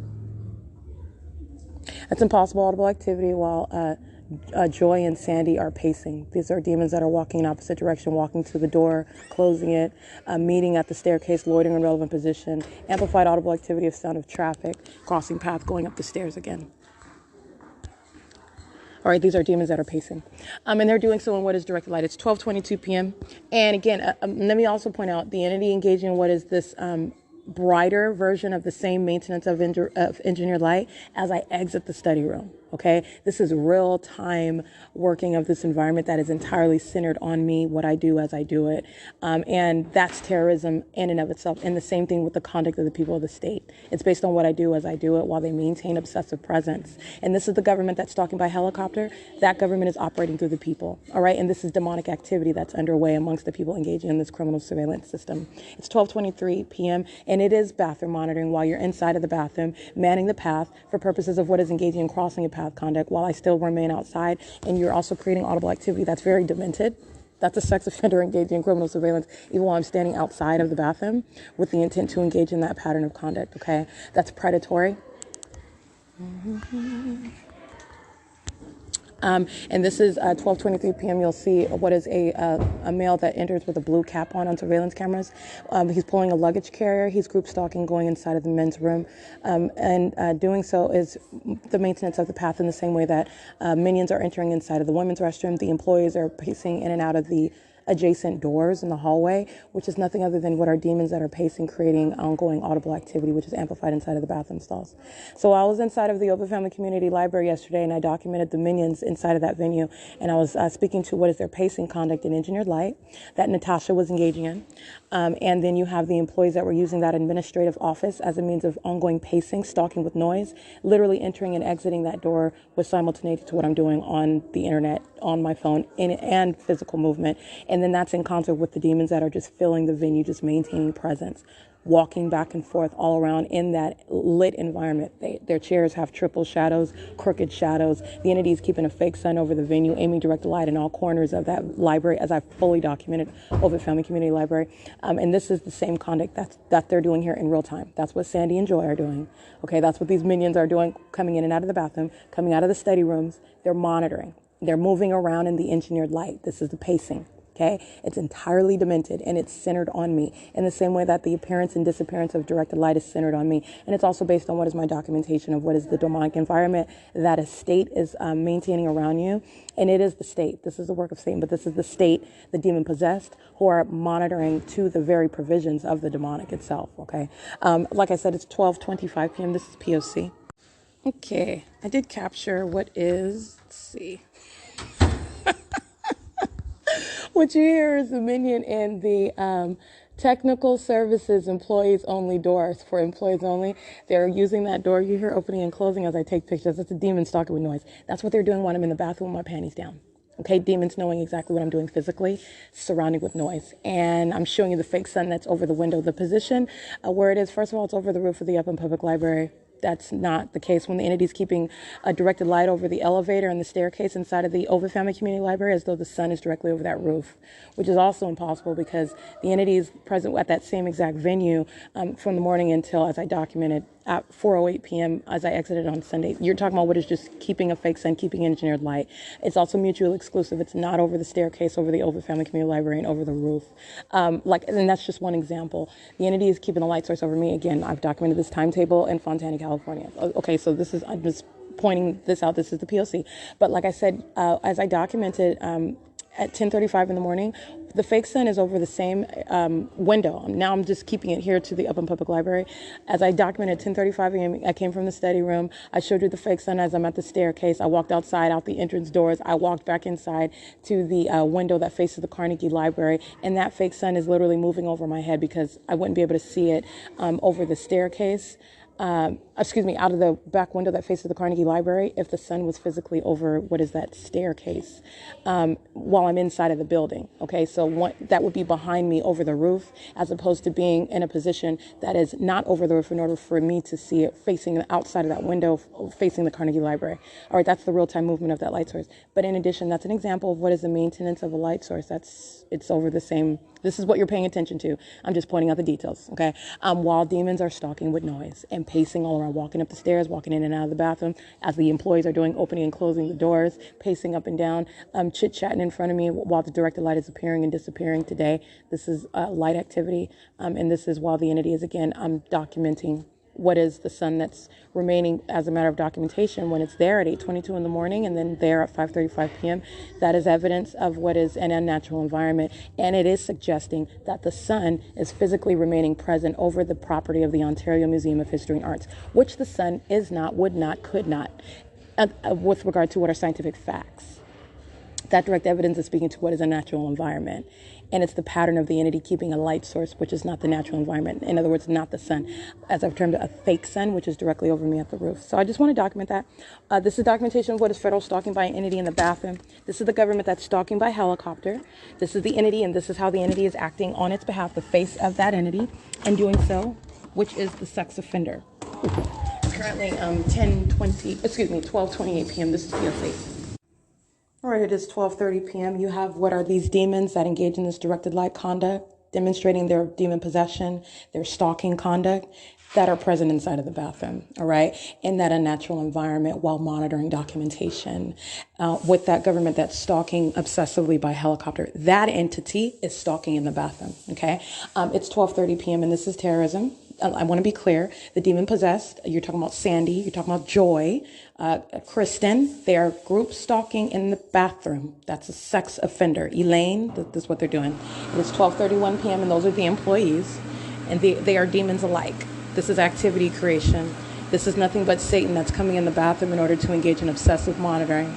That's impossible audible activity while Joy and Sandy are pacing. These are demons that are walking in opposite direction, walking to the door, closing it, meeting at the staircase, loitering in relevant position, amplified audible activity of sound of traffic, crossing path, going up the stairs again. All right, these are demons that are pacing. And they're doing so in what is directed light. It's 12:22 p.m. And again, let me also point out the entity engaging in what is this brighter version of the same maintenance of engineered light as I exit the study room. Okay, this is real time working of this environment that is entirely centered on me, what I do as I do it. And that's terrorism in and of itself. And the same thing with the conduct of the people of the state. It's based on what I do as I do it while they maintain obsessive presence. And this is the government that's talking by helicopter. That government is operating through the people. All right. And this is demonic activity that's underway amongst the people engaging in this criminal surveillance system. It's 12:23 p.m. and it is bathroom monitoring while you're inside of the bathroom, manning the path for purposes of what is engaging in crossing a path conduct while I still remain outside, and you're also creating audible activity that's very demented. That's a sex offender engaging in criminal surveillance even while I'm standing outside of the bathroom with the intent to engage in that pattern of conduct, okay? That's predatory. And this is 12:23 p.m. You'll see what is a male that enters with a blue cap on surveillance cameras. He's pulling a luggage carrier. He's group stalking, going inside of the men's room. And doing so is the maintenance of the path in the same way that minions are entering inside of the women's restroom. The employees are pacing in and out of the adjacent doors in the hallway, which is nothing other than what are demons that are pacing, creating ongoing audible activity, which is amplified inside of the bathroom stalls. So I was inside of the Open Family Community Library yesterday, and I documented the minions inside of that venue, and I was speaking to what is their pacing conduct in engineered light that Natasha was engaging in. And then you have the employees that were using that administrative office as a means of ongoing pacing, stalking with noise, literally entering and exiting that door was simultaneous to what I'm doing on the internet, on my phone, and physical movement. And then that's in concert with the demons that are just filling the venue, just maintaining presence, walking back and forth all around in that lit environment. Their chairs have triple shadows, crooked shadows. The entity is keeping a fake sun over the venue, aiming direct light in all corners of that library, as I've fully documented over Family Community Library. And this is the same conduct that they're doing here in real time. That's what Sandy and Joy are doing. Okay, that's what these minions are doing, coming in and out of the bathroom, coming out of the study rooms. They're monitoring. They're moving around in the engineered light. This is the pacing. Okay, it's entirely demented and it's centered on me in the same way that the appearance and disappearance of directed light is centered on me. And it's also based on what is my documentation of what is the demonic environment that a state is maintaining around you. And it is the state. This is the work of Satan, but this is the state, the demon possessed, who are monitoring to the very provisions of the demonic itself. Okay, like I said, it's 12:25 p.m. This is P.O.C. Okay, I did capture what is, let's see. What you hear is the minion in the technical services employees only doors for employees only. They're using that door you hear opening and closing as I take pictures. It's a demon stalking with noise. That's what they're doing when I'm in the bathroom with my panties down. Okay, demons knowing exactly what I'm doing physically, surrounding with noise. And I'm showing you the fake sun that's over the window. The position where it is, first of all, it's over the roof of the Upland Public Library. That's not the case when the entity's keeping a directed light over the elevator and the staircase inside of the Ovid Family Community Library as though the sun is directly over that roof, which is also impossible because the entity is present at that same exact venue from the morning until, as I documented, at 4:08 p.m. as I exited on Sunday. You're talking about what is just keeping a fake sun, keeping engineered light. It's also mutually exclusive. It's not over the staircase, over the Ovid Family Community Library, and over the roof. And that's just one example. The entity is keeping the light source over me. Again, I've documented this timetable in Fontana, California. Okay, so this is, I'm just pointing this out. This is the P.O.C. But like I said, as I documented at 10:35 in the morning, the fake sun is over the same window. Now I'm just keeping it here to the Upland Public Library. As I documented 10:35 a.m., I came from the study room. I showed you the fake sun as I'm at the staircase. I walked outside, out the entrance doors. I walked back inside to the window that faces the Carnegie Library. And that fake sun is literally moving over my head because I wouldn't be able to see it over the staircase. Out of the back window that faces the Carnegie Library, if the sun was physically over, what is that, staircase, while I'm inside of the building. Okay, so that would be behind me over the roof, as opposed to being in a position that is not over the roof in order for me to see it facing the outside of that window, facing the Carnegie Library. All right, that's the real-time movement of that light source. But in addition, that's an example of what is the maintenance of a light source. It's over the same. This is what you're paying attention to. I'm just pointing out the details, okay? While demons are stalking with noise and pacing all around, walking up the stairs, walking in and out of the bathroom, as the employees are doing, opening and closing the doors, pacing up and down, chit-chatting in front of me while the directed light is appearing and disappearing today. This is light activity, and this is while the entity is, again, I'm documenting what is the sun that's remaining as a matter of documentation when it's there at 8:22 in the morning and then there at 5:35 p.m. That is evidence of what is an unnatural environment, and it is suggesting that the sun is physically remaining present over the property of the Ontario Museum of History and Arts, which the sun is not, would not, could not, with regard to what are scientific facts. That direct evidence is speaking to what is a natural environment. And it's the pattern of the entity keeping a light source, which is not the natural environment. In other words, not the sun, as I've termed it, a fake sun, which is directly over me at the roof. So I just want to document that. This is documentation of what is federal stalking by an entity in the bathroom. This is the government that's stalking by helicopter. This is the entity, and this is how the entity is acting on its behalf, the face of that entity, and doing so, which is the sex offender. Currently, 12:28 p.m. This is P.O.C. All right, it is 12:30 p.m. You have what are these demons that engage in this directed light conduct, demonstrating their demon possession, their stalking conduct that are present inside of the bathroom, all right, in that unnatural environment while monitoring documentation with that government that's stalking obsessively by helicopter. That entity is stalking in the bathroom, okay? It's 12:30 p.m. and this is terrorism. I want to be clear. The demon possessed, you're talking about Sandy, you're talking about Joy, Kristen, they are group stalking in the bathroom. That's a sex offender. Elaine, this is what they're doing. It is 12:31 p.m. and those are the employees, and they are demons alike. This is activity creation. This is nothing but Satan that's coming in the bathroom in order to engage in obsessive monitoring.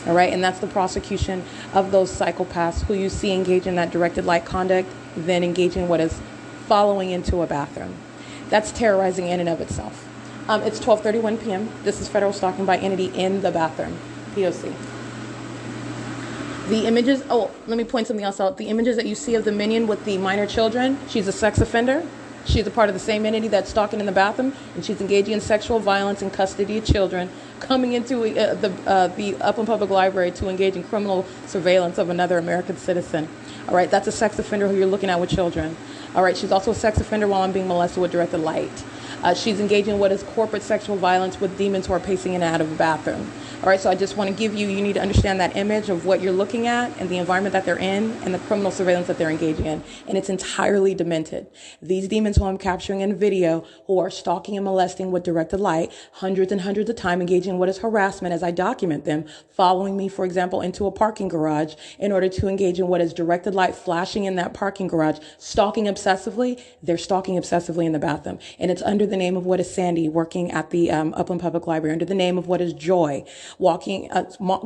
All right, and that's the prosecution of those psychopaths who you see engage in that directed light conduct, then engage in what is following into a bathroom. That's terrorizing in and of itself. It's 12:31 p.m. This is federal stalking by entity in the bathroom. P.O.C. The images, let me point something else out. The images that you see of the minion with the minor children, she's a sex offender. She's a part of the same entity that's stalking in the bathroom, and she's engaging in sexual violence and custody of children, coming into the Upland Public Library to engage in criminal surveillance of another American citizen. All right, that's a sex offender who you're looking at with children. All right, she's also a sex offender while I'm being molested with directed light. She's engaging in what is corporate sexual violence with demons who are pacing in and out of the bathroom. All right, so I just want to give you, you need to understand that image of what you're looking at and the environment that they're in and the criminal surveillance that they're engaging in. And it's entirely demented. These demons who I'm capturing in video, who are stalking and molesting with directed light, hundreds and hundreds of times, engaging in what is harassment as I document them, following me, for example, into a parking garage in order to engage in what is directed light flashing in that parking garage, stalking obsessively. They're stalking obsessively in the bathroom. And it's under the name of what is Sandy, working at the Upland Public Library, under the name of what is Joy, walking,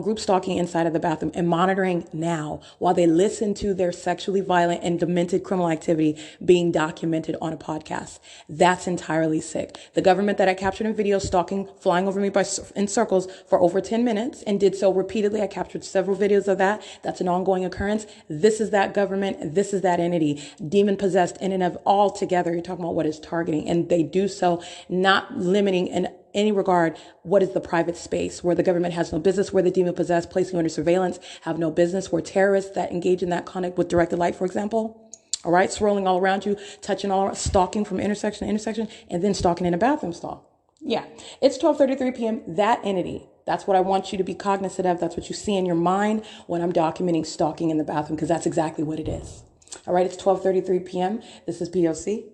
group stalking inside of the bathroom and monitoring now while they listen to their sexually violent and demented criminal activity being documented on a podcast. That's entirely sick. The government that I captured in video stalking, flying over me in circles for over 10 minutes and did so repeatedly. I captured several videos of that. That's an ongoing occurrence. This is that government. This is that entity, demon possessed in and of all together. You're talking about what is targeting, and they do so not limiting in any regard what is the private space where the government has no business, where the demon possessed, placing you under surveillance, have no business, where terrorists that engage in that conduct with directed light, for example, all right, swirling all around you, touching all around, stalking from intersection to intersection, and then stalking in a bathroom stall. Yeah, it's 12:33 p.m. That entity, that's what I want you to be cognizant of. That's what you see in your mind when I'm documenting stalking in the bathroom, because that's exactly what it is. All right, it's 12:33 p.m. This is P.O.C.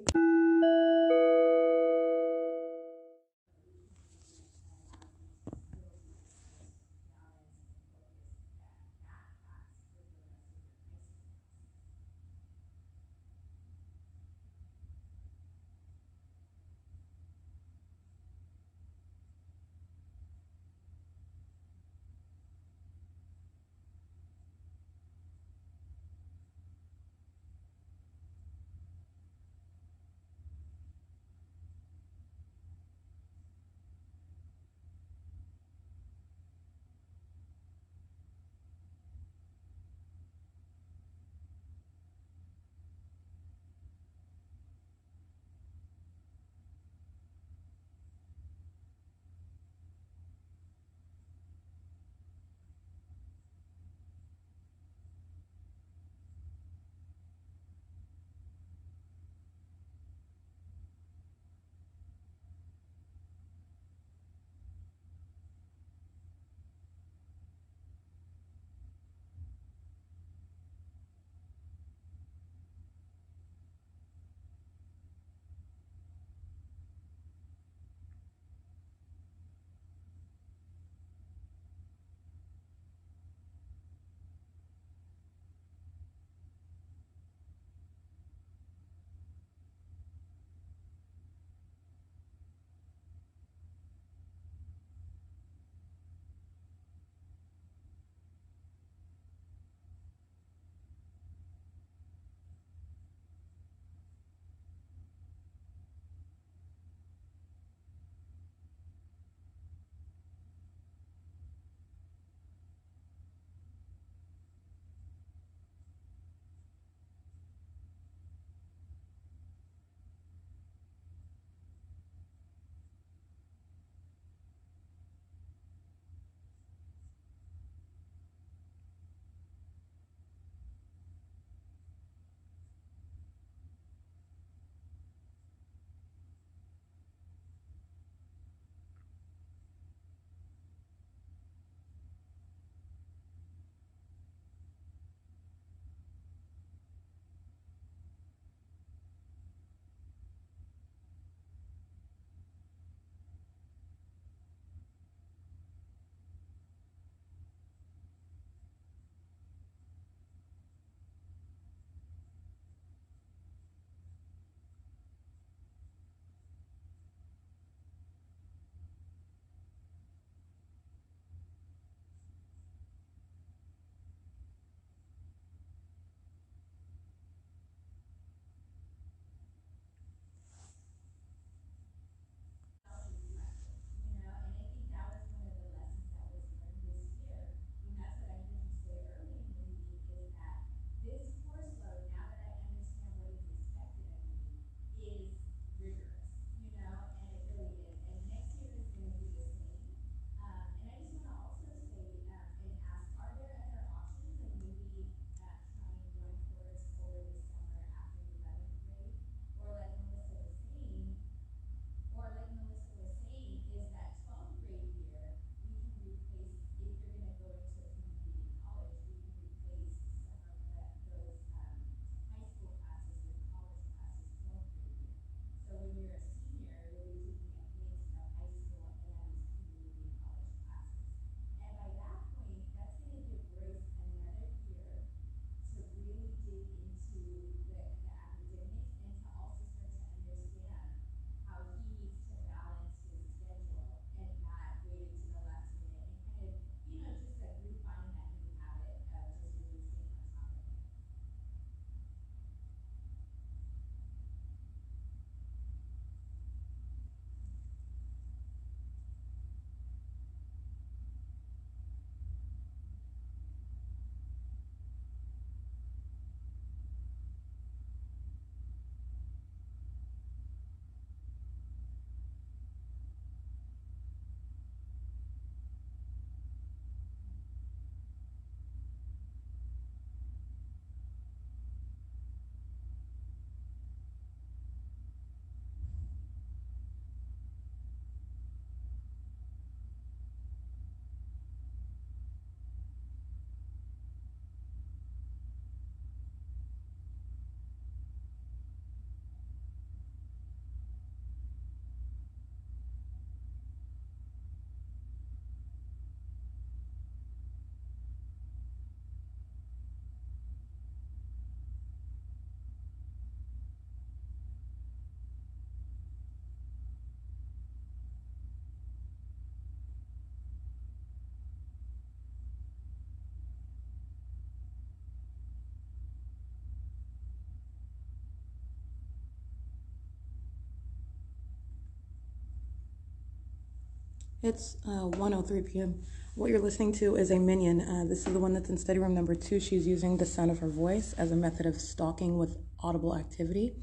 It's 1:03 p.m. What you're listening to is a minion. This is the one that's in study room number 2. She's using the sound of her voice as a method of stalking with audible activity.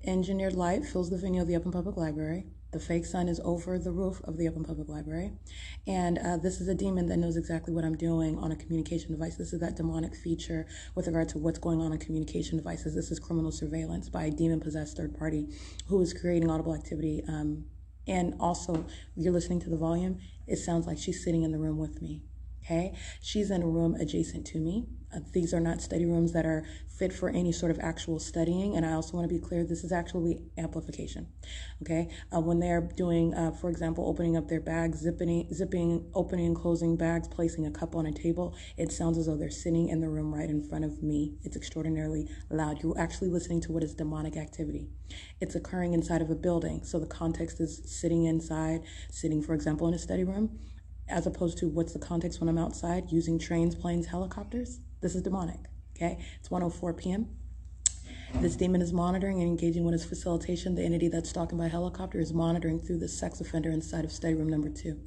Engineered light fills the venue of the Upland Public Library. The fake sun is over the roof of the Upland Public Library. And this is a demon that knows exactly what I'm doing on a communication device. This is that demonic feature with regard to what's going on communication devices. This is criminal surveillance by a demon-possessed third party who is creating audible activity. And also, you're listening to the volume, it sounds like she's sitting in the room with me. Okay, she's in a room adjacent to me. These are not study rooms that are fit for any sort of actual studying. And I also want to be clear, this is actually amplification. Okay, when they're doing, for example, opening up their bags, zipping, opening and closing bags, placing a cup on a table, it sounds as though they're sitting in the room right in front of me. It's extraordinarily loud. You're actually listening to what is demonic activity. It's occurring inside of a building. So the context is sitting inside, sitting, for example, in a study room, as opposed to what's the context when I'm outside using trains, planes, helicopters. This is demonic, okay? It's 1:04 p.m. This demon is monitoring and engaging with its facilitation. The entity that's stalking by helicopter is monitoring through the sex offender inside of study room number 2.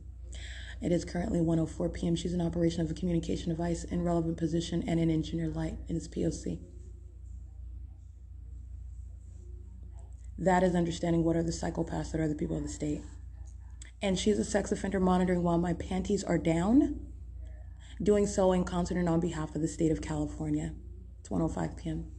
It is currently 1:04 p.m. She's in operation of a communication device in relevant position and in engineered light. It is P.O.C. That is understanding what are the psychopaths that are the people of the state. And she's a sex offender monitoring while my panties are down, doing so in concert and on behalf of the state of California. It's 1:05 p.m.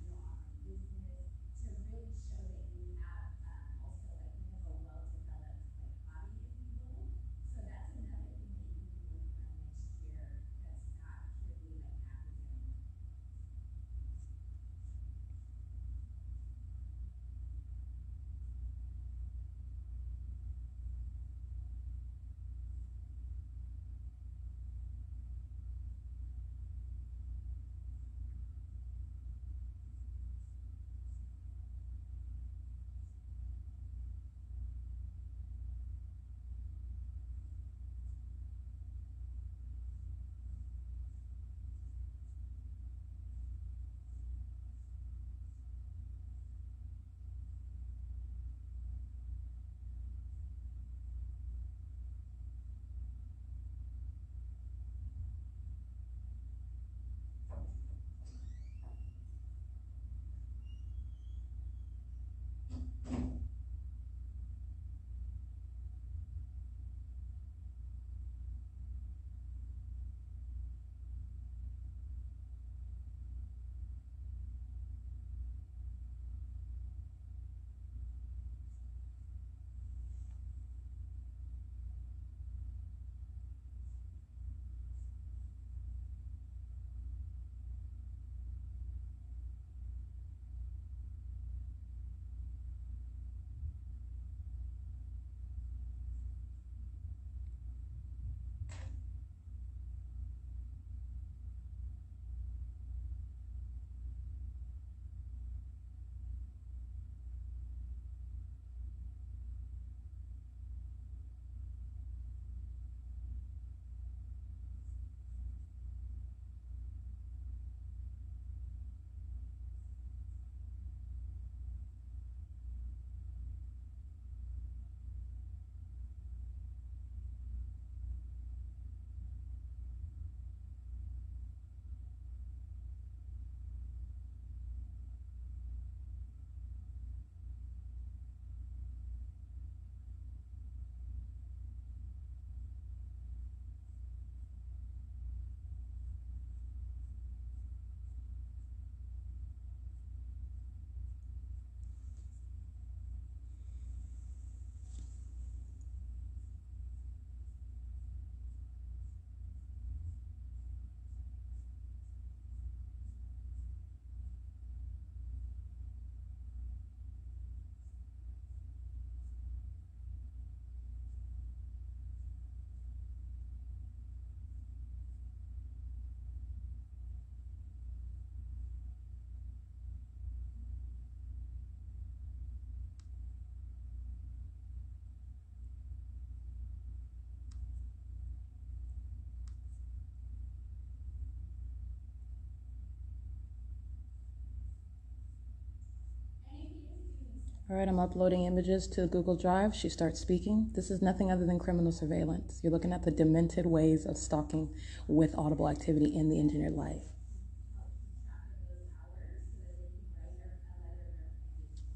All right, I'm uploading images to Google Drive. She starts speaking. This is nothing other than criminal surveillance. You're looking at the demented ways of stalking with audible activity in the engineered light.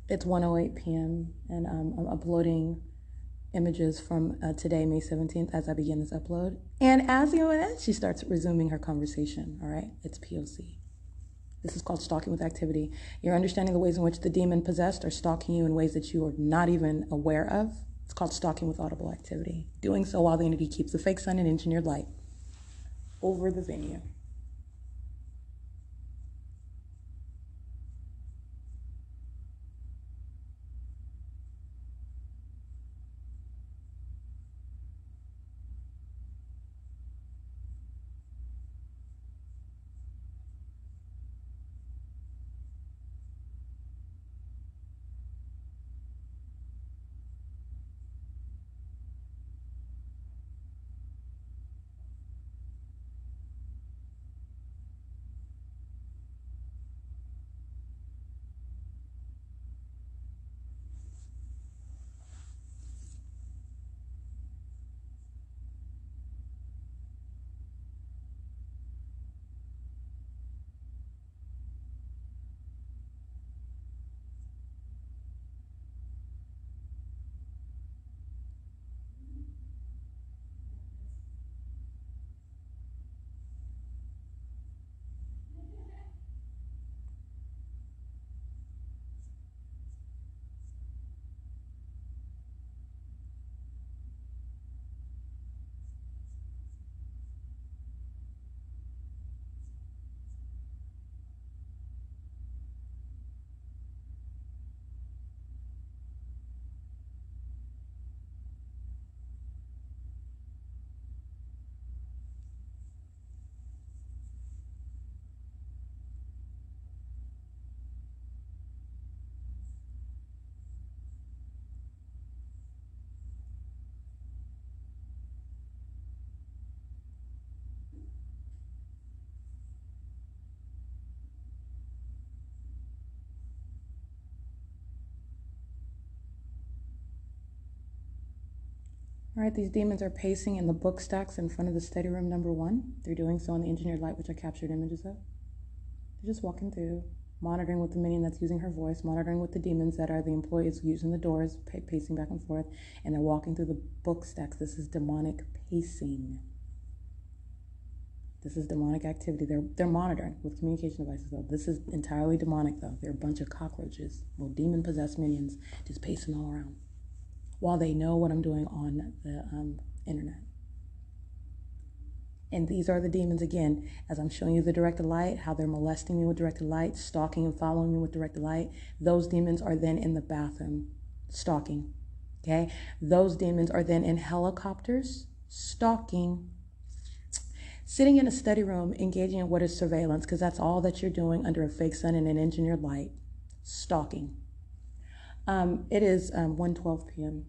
It's 1:08 p.m. and I'm uploading images from today, May 17th, as I begin this upload. And as you know, she starts resuming her conversation. All right, it's P.O.C. This is called stalking with activity. You're understanding the ways in which the demon possessed are stalking you in ways that you are not even aware of. It's called stalking with audible activity. Doing so while the entity keeps the fake sun and engineered light over the venue. All right, these demons are pacing in the book stacks in front of the study room number 1. They're doing so on the engineered light, which I captured images of. They're just walking through, monitoring with the minion that's using her voice, monitoring with the demons that are the employees using the doors, pacing back and forth, and they're walking through the book stacks. This is demonic pacing. This is demonic activity. They're monitoring with communication devices, though. This is entirely demonic, though. They're a bunch of cockroaches, little demon-possessed minions just pacing all around, while they know what I'm doing on the internet. And these are the demons, again, as I'm showing you the directed light, how they're molesting me with directed light, stalking and following me with directed light. Those demons are then in the bathroom stalking, okay? Those demons are then in helicopters stalking, sitting in a study room, engaging in what is surveillance, because that's all that you're doing under a fake sun and an engineered light, stalking. It is 1:12 p.m.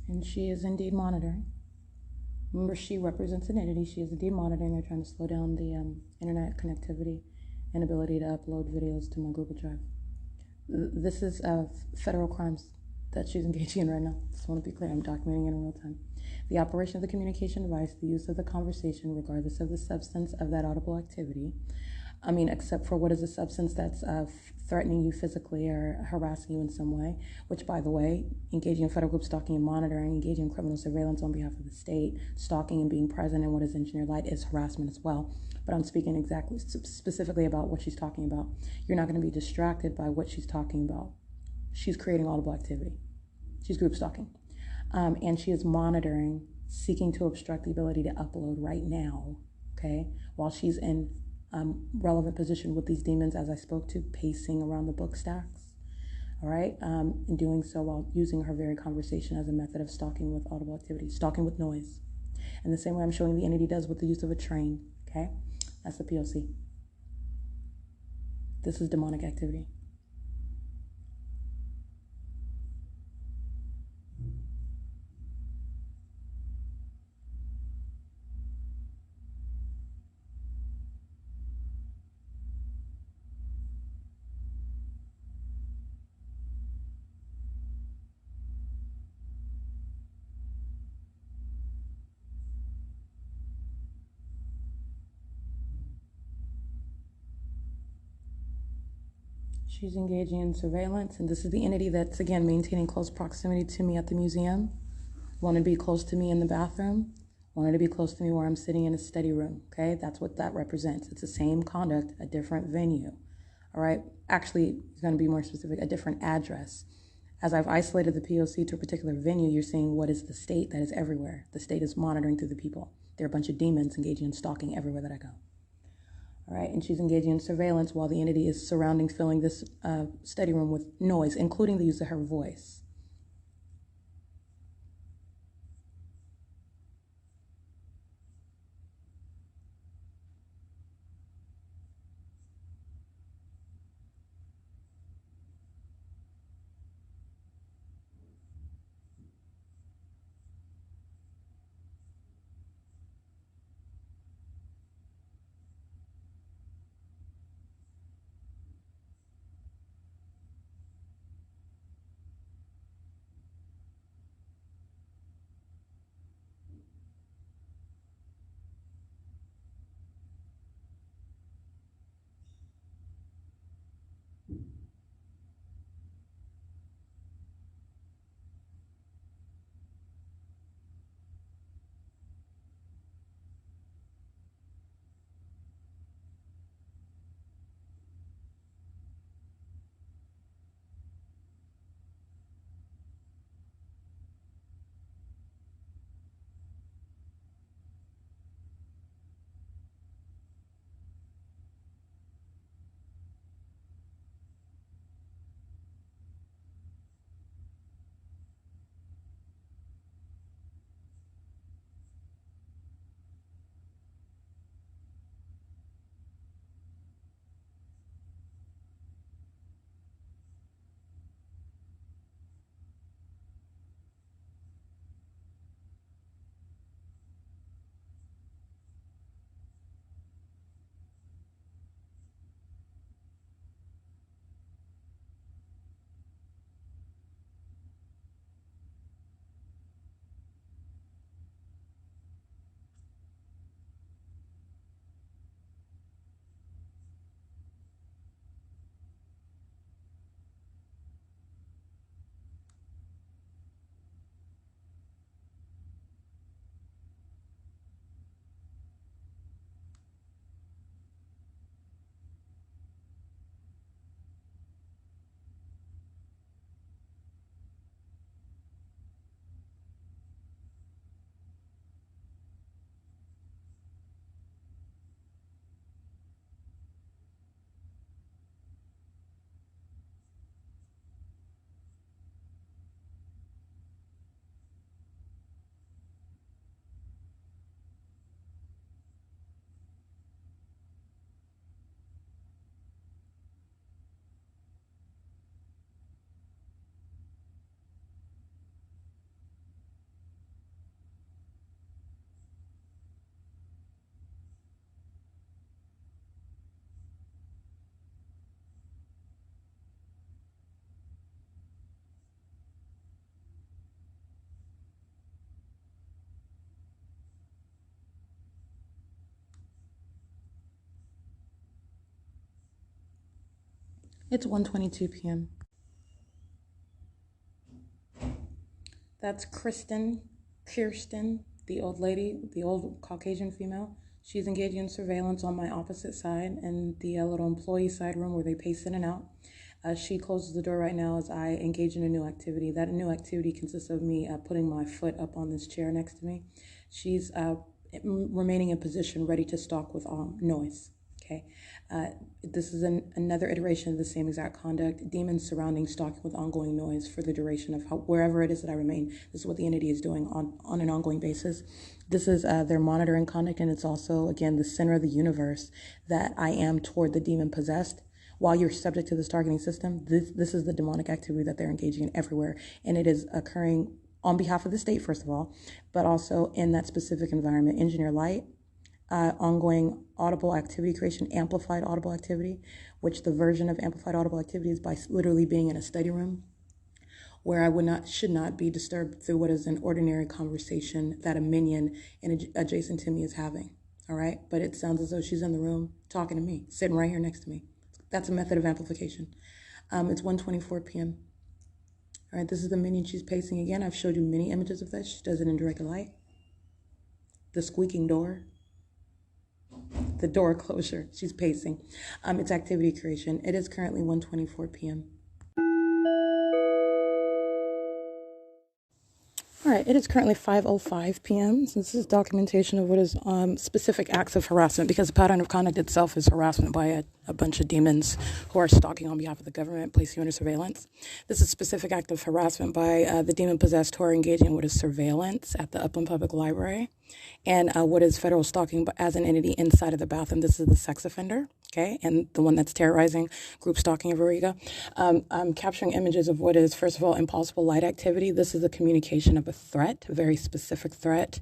And she is indeed monitoring. Remember, she represents an entity. She is indeed monitoring. They're trying to slow down the internet connectivity and ability to upload videos to my Google Drive. This is federal crimes that she's engaging in right now. Just want to be clear, I'm documenting it in real time. The operation of the communication device, the use of the conversation, regardless of the substance of that audible activity. I mean, except for what is a substance that's threatening you physically or harassing you in some way, which, by the way, engaging in federal group stalking and monitoring, engaging in criminal surveillance on behalf of the state, stalking and being present in what is engineered light is harassment as well. But I'm speaking specifically about what she's talking about. You're not going to be distracted by what she's talking about. She's creating audible activity. She's group stalking. And she is monitoring, seeking to obstruct the ability to upload right now, okay, while she's in relevant position with these demons, as I spoke to, pacing around the book stacks, all right, and doing so while using her very conversation as a method of stalking with audible activity, stalking with noise. In the same way I'm showing the entity does with the use of a train, okay? That's the P.O.C. This is demonic activity. She's engaging in surveillance, and this is the entity that's, again, maintaining close proximity to me at the museum, wanted to be close to me in the bathroom, wanted to be close to me where I'm sitting in a study room, okay? That's what that represents. It's the same conduct, a different venue, all right? Actually, it's going to be more specific, a different address. As I've isolated the P.O.C. to a particular venue, you're seeing what is the state that is everywhere. The state is monitoring through the people. There are a bunch of demons engaging in stalking everywhere that I go. All right, and she's engaging in surveillance while the entity is filling this study room with noise, including the use of her voice. It's 1:22 p.m. That's Kirsten, the old lady, the old Caucasian female. She's engaging in surveillance on my opposite side in the little employee side room where they pace in and out. She closes the door right now as I engage in a new activity. That new activity consists of me putting my foot up on this chair next to me. She's remaining in position, ready to stalk with noise. Okay, this is another iteration of the same exact conduct. Demons surrounding stalking with ongoing noise for the duration of wherever it is that I remain. This is what the entity is doing on an ongoing basis. This is their monitoring conduct, and it's also, again, the center of the universe that I am toward the demon possessed. While you're subject to this targeting system, this is the demonic activity that they're engaging in everywhere, and it is occurring on behalf of the state, first of all, but also in that specific environment. Engineer light, ongoing audible activity creation, amplified audible activity, which the version of amplified audible activity is by literally being in a study room where I should not be disturbed through what is an ordinary conversation that a minion adjacent to me is having. All right, but it sounds as though she's in the room talking to me, sitting right here next to me. That's a method of amplification. It's 1:24 p.m. All right, this is the minion she's pacing again. I've showed you many images of this. She does it in direct light. The squeaking door. The door closure. She's pacing. It's activity creation. It is currently 1:24 p.m. All right, it is currently 5:05 p.m. So this is documentation of what is specific acts of harassment, because the pattern of conduct itself is harassment by a bunch of demons who are stalking on behalf of the government, placing you under surveillance. This is a specific act of harassment by the demon-possessed who are engaging in what is surveillance at the Upland Public Library, and what is federal stalking as an entity inside of the bathroom. This is the sex offender, okay, and the one that's terrorizing group stalking of Auriga. I'm capturing images of what is, first of all, impossible light activity. This is a communication of a threat, a very specific threat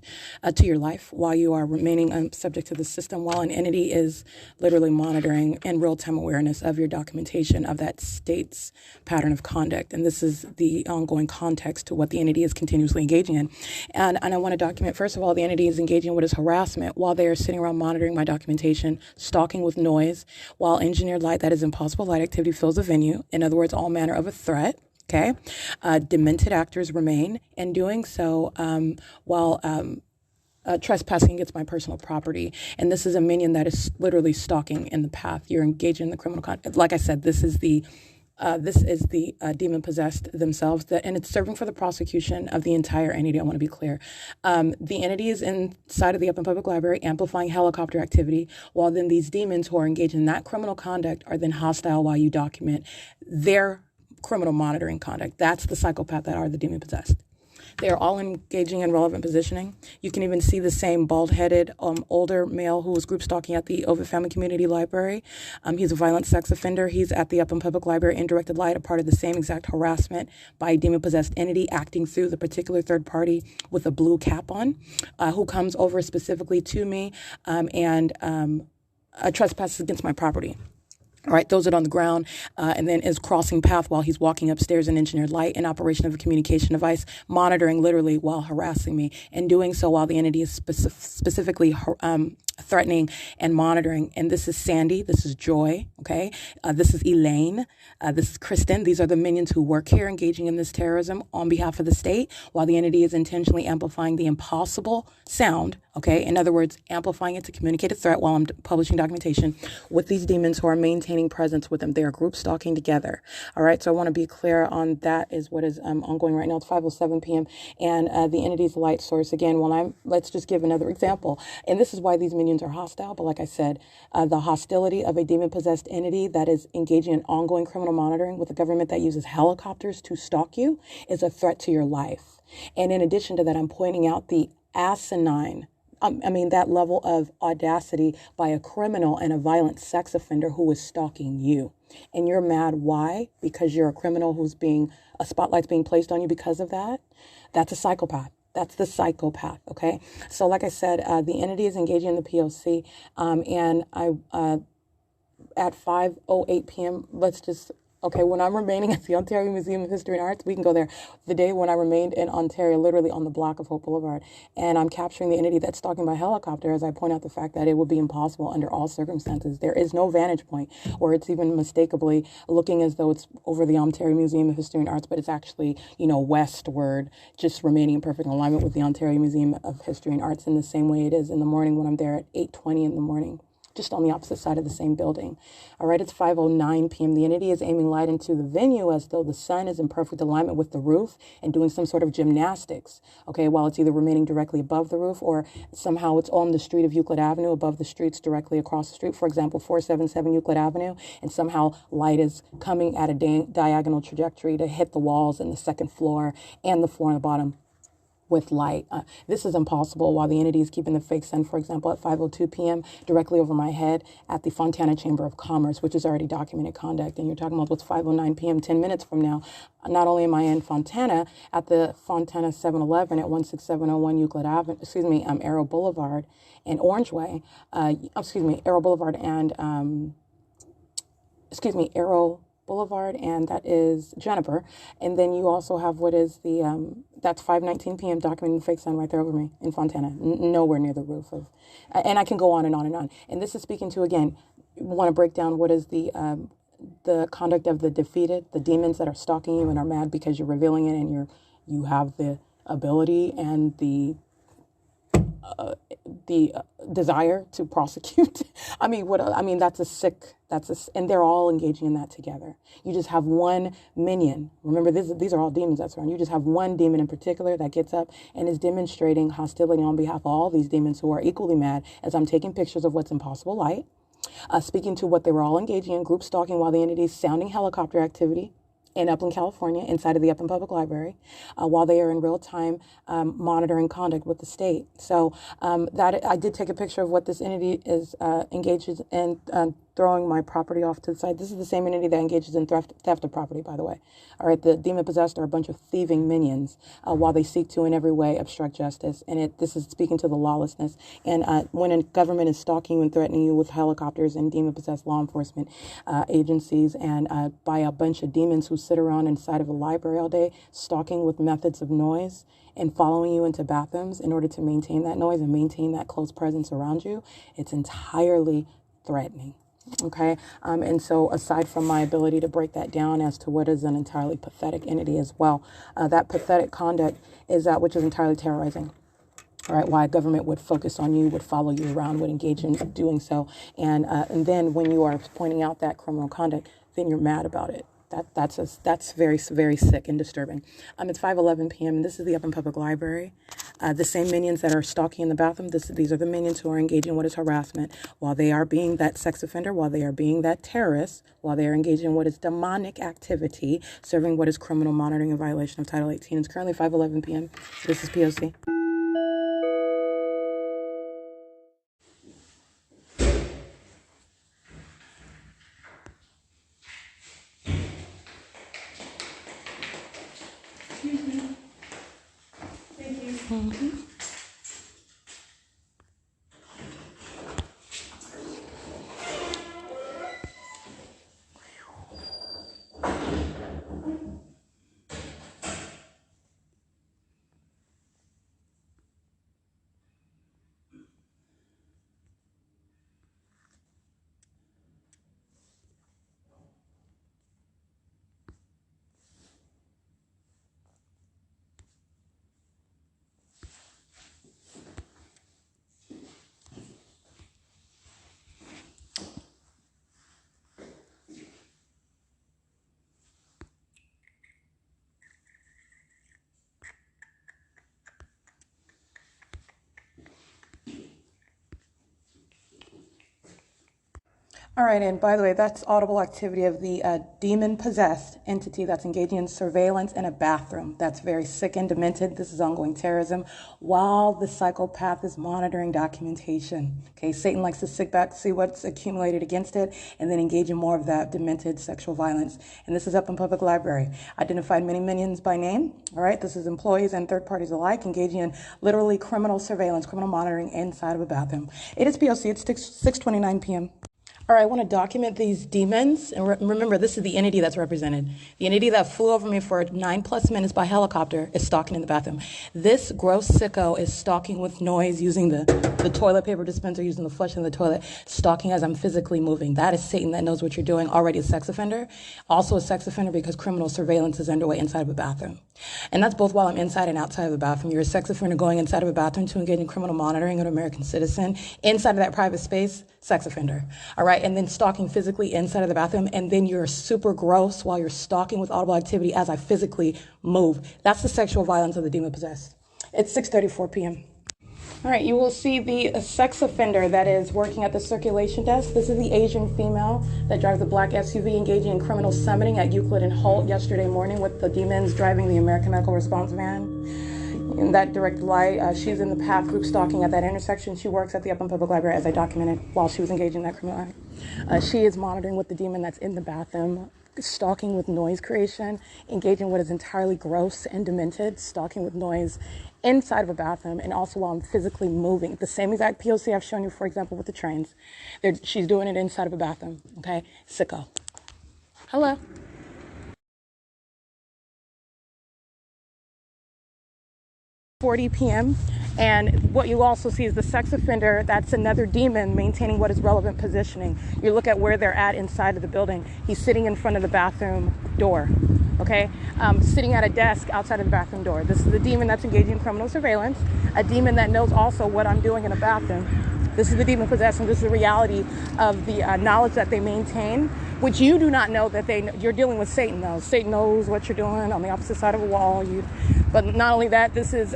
to your life while you are remaining subject to the system, while an entity is literally monitoring and real-time awareness of your documentation of that state's pattern of conduct. And this is the ongoing context to what the entity is continuously engaging in. And I want to document, first of all, the entity is engaging in what is harassment while they are sitting around monitoring my documentation, stalking with noise, while engineered light, that is impossible light activity, fills the venue. In other words, all manner of a threat. Okay. Demented actors remain, and doing so while trespassing against my personal property. And this is a minion that is literally stalking in the path. You're engaging in the criminal conduct. Like I said, this is the demon possessed themselves, and it's serving for the prosecution of the entire entity. I want to be clear. The entity is inside of the Upland Public Library, amplifying helicopter activity, while then these demons who are engaged in that criminal conduct are then hostile while you document their criminal monitoring conduct. That's the psychopath that are the demon possessed. They are all engaging in relevant positioning. You can even see the same bald-headed older male who was group stalking at the Ovid Family Community Library. He's a violent sex offender. He's at the Upland Public Library in directed light, a part of the same exact harassment by a demon-possessed entity acting through the particular third party with a blue cap on, who comes over specifically to me and trespasses against my property. All right, throws it on the ground, and then is crossing path while he's walking upstairs in engineered light in operation of a communication device, monitoring literally while harassing me, and doing so while the entity is specifically threatening and monitoring. And this is Sandy. This is Joy. Okay. This is Elaine. This is Kristen. These are the minions who work here engaging in this terrorism on behalf of the state, while the entity is intentionally amplifying the impossible sound. Okay. In other words, amplifying it to communicate a threat while I'm publishing documentation with these demons who are maintaining presence with them. They are group stalking together. All right. So I want to be clear on that is what is ongoing right now. It's 5:07 p.m. And the entity's light source again. Let's just give another example. And this is why these minions are hostile. But like I said, the hostility of a demon-possessed entity that is engaging in ongoing criminal monitoring with a government that uses helicopters to stalk you is a threat to your life. And in addition to that, I'm pointing out the asinine, that level of audacity by a criminal and a violent sex offender who is stalking you. And you're mad. Why? Because you're a criminal a spotlight's being placed on you because of that. That's a psychopath. That's the psychopath, okay? So like I said, the entity is engaging in the P.O.C. And I at 5:08 p.m., let's just Okay, when I'm remaining at the Ontario Museum of History and Arts, we can go there. The day when I remained in Ontario, literally on the block of Hope Boulevard, and I'm capturing the entity that's stalking by helicopter, as I point out the fact that it would be impossible under all circumstances. There is no vantage point where it's even mistakably looking as though it's over the Ontario Museum of History and Arts, but it's actually, westward, just remaining in perfect alignment with the Ontario Museum of History and Arts in the same way it is in the morning when I'm there at 8:20 in the morning, just on the opposite side of the same building. All right, it's 5:09 p.m. The entity is aiming light into the venue as though the sun is in perfect alignment with the roof and doing some sort of gymnastics, okay, while it's either remaining directly above the roof or somehow it's on the street of Euclid Avenue, above the streets directly across the street, for example, 477 Euclid Avenue, and somehow light is coming at a diagonal trajectory to hit the walls and the second floor and the floor on the bottom with light. This is impossible while the entity is keeping the fake sun, for example, at 5:02 p.m. directly over my head at the Fontana Chamber of Commerce, which is already documented conduct. And you're talking about what's 5:09 p.m., 10 minutes from now. Not only am I in Fontana, at the Fontana 7-Eleven at 16701 Euclid Avenue, Arrow Boulevard and Orange Way, Arrow Boulevard and, Arrow Boulevard, and that is Juniper. And then you also have what is the, that's 5:19 p.m. documenting the fake sun right there over me in Fontana, nowhere near the roof of, and I can go on and on and on. And this is speaking to, again, want to break down what is the conduct of the defeated, the demons that are stalking you and are mad because you're revealing it and you have the ability and the desire to prosecute. And they're all engaging in that together. You just have one minion. Remember, these are all demons that's around. You just have one demon in particular that gets up and is demonstrating hostility on behalf of all these demons who are equally mad as I'm taking pictures of what's in possible light, speaking to what they were all engaging in, group stalking while the entity's sounding helicopter activity in Upland, California, inside of the Upland Public Library, while they are in real time monitoring conduct with the state. So that I did take a picture of what this entity is engaged in, throwing my property off to the side. This is the same entity that engages in theft of property, by the way. All right, the demon possessed are a bunch of thieving minions while they seek to in every way obstruct justice. And this is speaking to the lawlessness. And when a government is stalking you and threatening you with helicopters and demon possessed law enforcement agencies and by a bunch of demons who sit around inside of a library all day, stalking with methods of noise and following you into bathrooms in order to maintain that noise and maintain that close presence around you, it's entirely threatening. Okay, and so aside from my ability to break that down as to what is an entirely pathetic entity as well, that pathetic conduct is that which is entirely terrorizing. All right, why a government would focus on you, would follow you around, would engage in doing so, and then when you are pointing out that criminal conduct, then you're mad about it. That's very, very sick and disturbing. It's 5:11 p.m. and this is the Upland Public Library. The same minions that are stalking in the bathroom, these are the minions who are engaging in what is harassment, while they are being that sex offender, while they are being that terrorist, while they are engaging in what is demonic activity, serving what is criminal monitoring in violation of Title 18. It's currently 5:11 p.m. This is P.O.C. Excuse me. Thank you. Mm-hmm. All right, and by the way, that's audible activity of the demon-possessed entity that's engaging in surveillance in a bathroom. That's very sick and demented. This is ongoing terrorism while the psychopath is monitoring documentation. Okay, Satan likes to sit back, see what's accumulated against it, and then engage in more of that demented sexual violence. And this is up in Public Library. Identified many minions by name. All right, this is employees and third parties alike engaging in literally criminal surveillance, criminal monitoring inside of a bathroom. It is P.O.C. It's 6:29 p.m. All right, I want to document these demons. And remember, this is the entity that's represented. The entity that flew over me for 9+ minutes by helicopter is stalking in the bathroom. This gross sicko is stalking with noise, using the toilet paper dispenser, using the flush in the toilet, stalking as I'm physically moving. That is Satan that knows what you're doing, already a sex offender. Also a sex offender because criminal surveillance is underway inside of a bathroom. And that's both while I'm inside and outside of the bathroom. You're a sex offender going inside of a bathroom to engage in criminal monitoring of an American citizen. Inside of that private space, sex offender. All right, and then stalking physically inside of the bathroom, and then you're super gross while you're stalking with audible activity as I physically move. That's the sexual violence of the demon possessed. It's 6:34 p.m. All right, you will see the sex offender that is working at the circulation desk. This is the Asian female that drives the black SUV engaging in criminal summoning at Euclid and Holt yesterday morning with the demons driving the American Medical Response van. In that direct light, she's in the path group stalking at that intersection. She works at the Upland Public Library, as I documented, while she was engaging in that criminal act. She is monitoring with the demon that's in the bathroom, stalking with noise creation, engaging what is entirely gross and demented, stalking with noise inside of a bathroom, and also while I'm physically moving. The same exact P.O.C. I've shown you, for example, with the trains. She's doing it inside of a bathroom, okay? Sicko. Hello. .40 p.m. And what you also see is the sex offender, that's another demon maintaining what is relevant positioning. You look at where they're at inside of the building. He's sitting in front of the bathroom door, okay? Sitting at a desk outside of the bathroom door. This is the demon that's engaging in criminal surveillance, a demon that knows also what I'm doing in a bathroom. This is the demon possessed, and this is the reality of the knowledge that they maintain, which you do not know that you're dealing with Satan, though. Satan knows what you're doing on the opposite side of a wall. But not only that, this is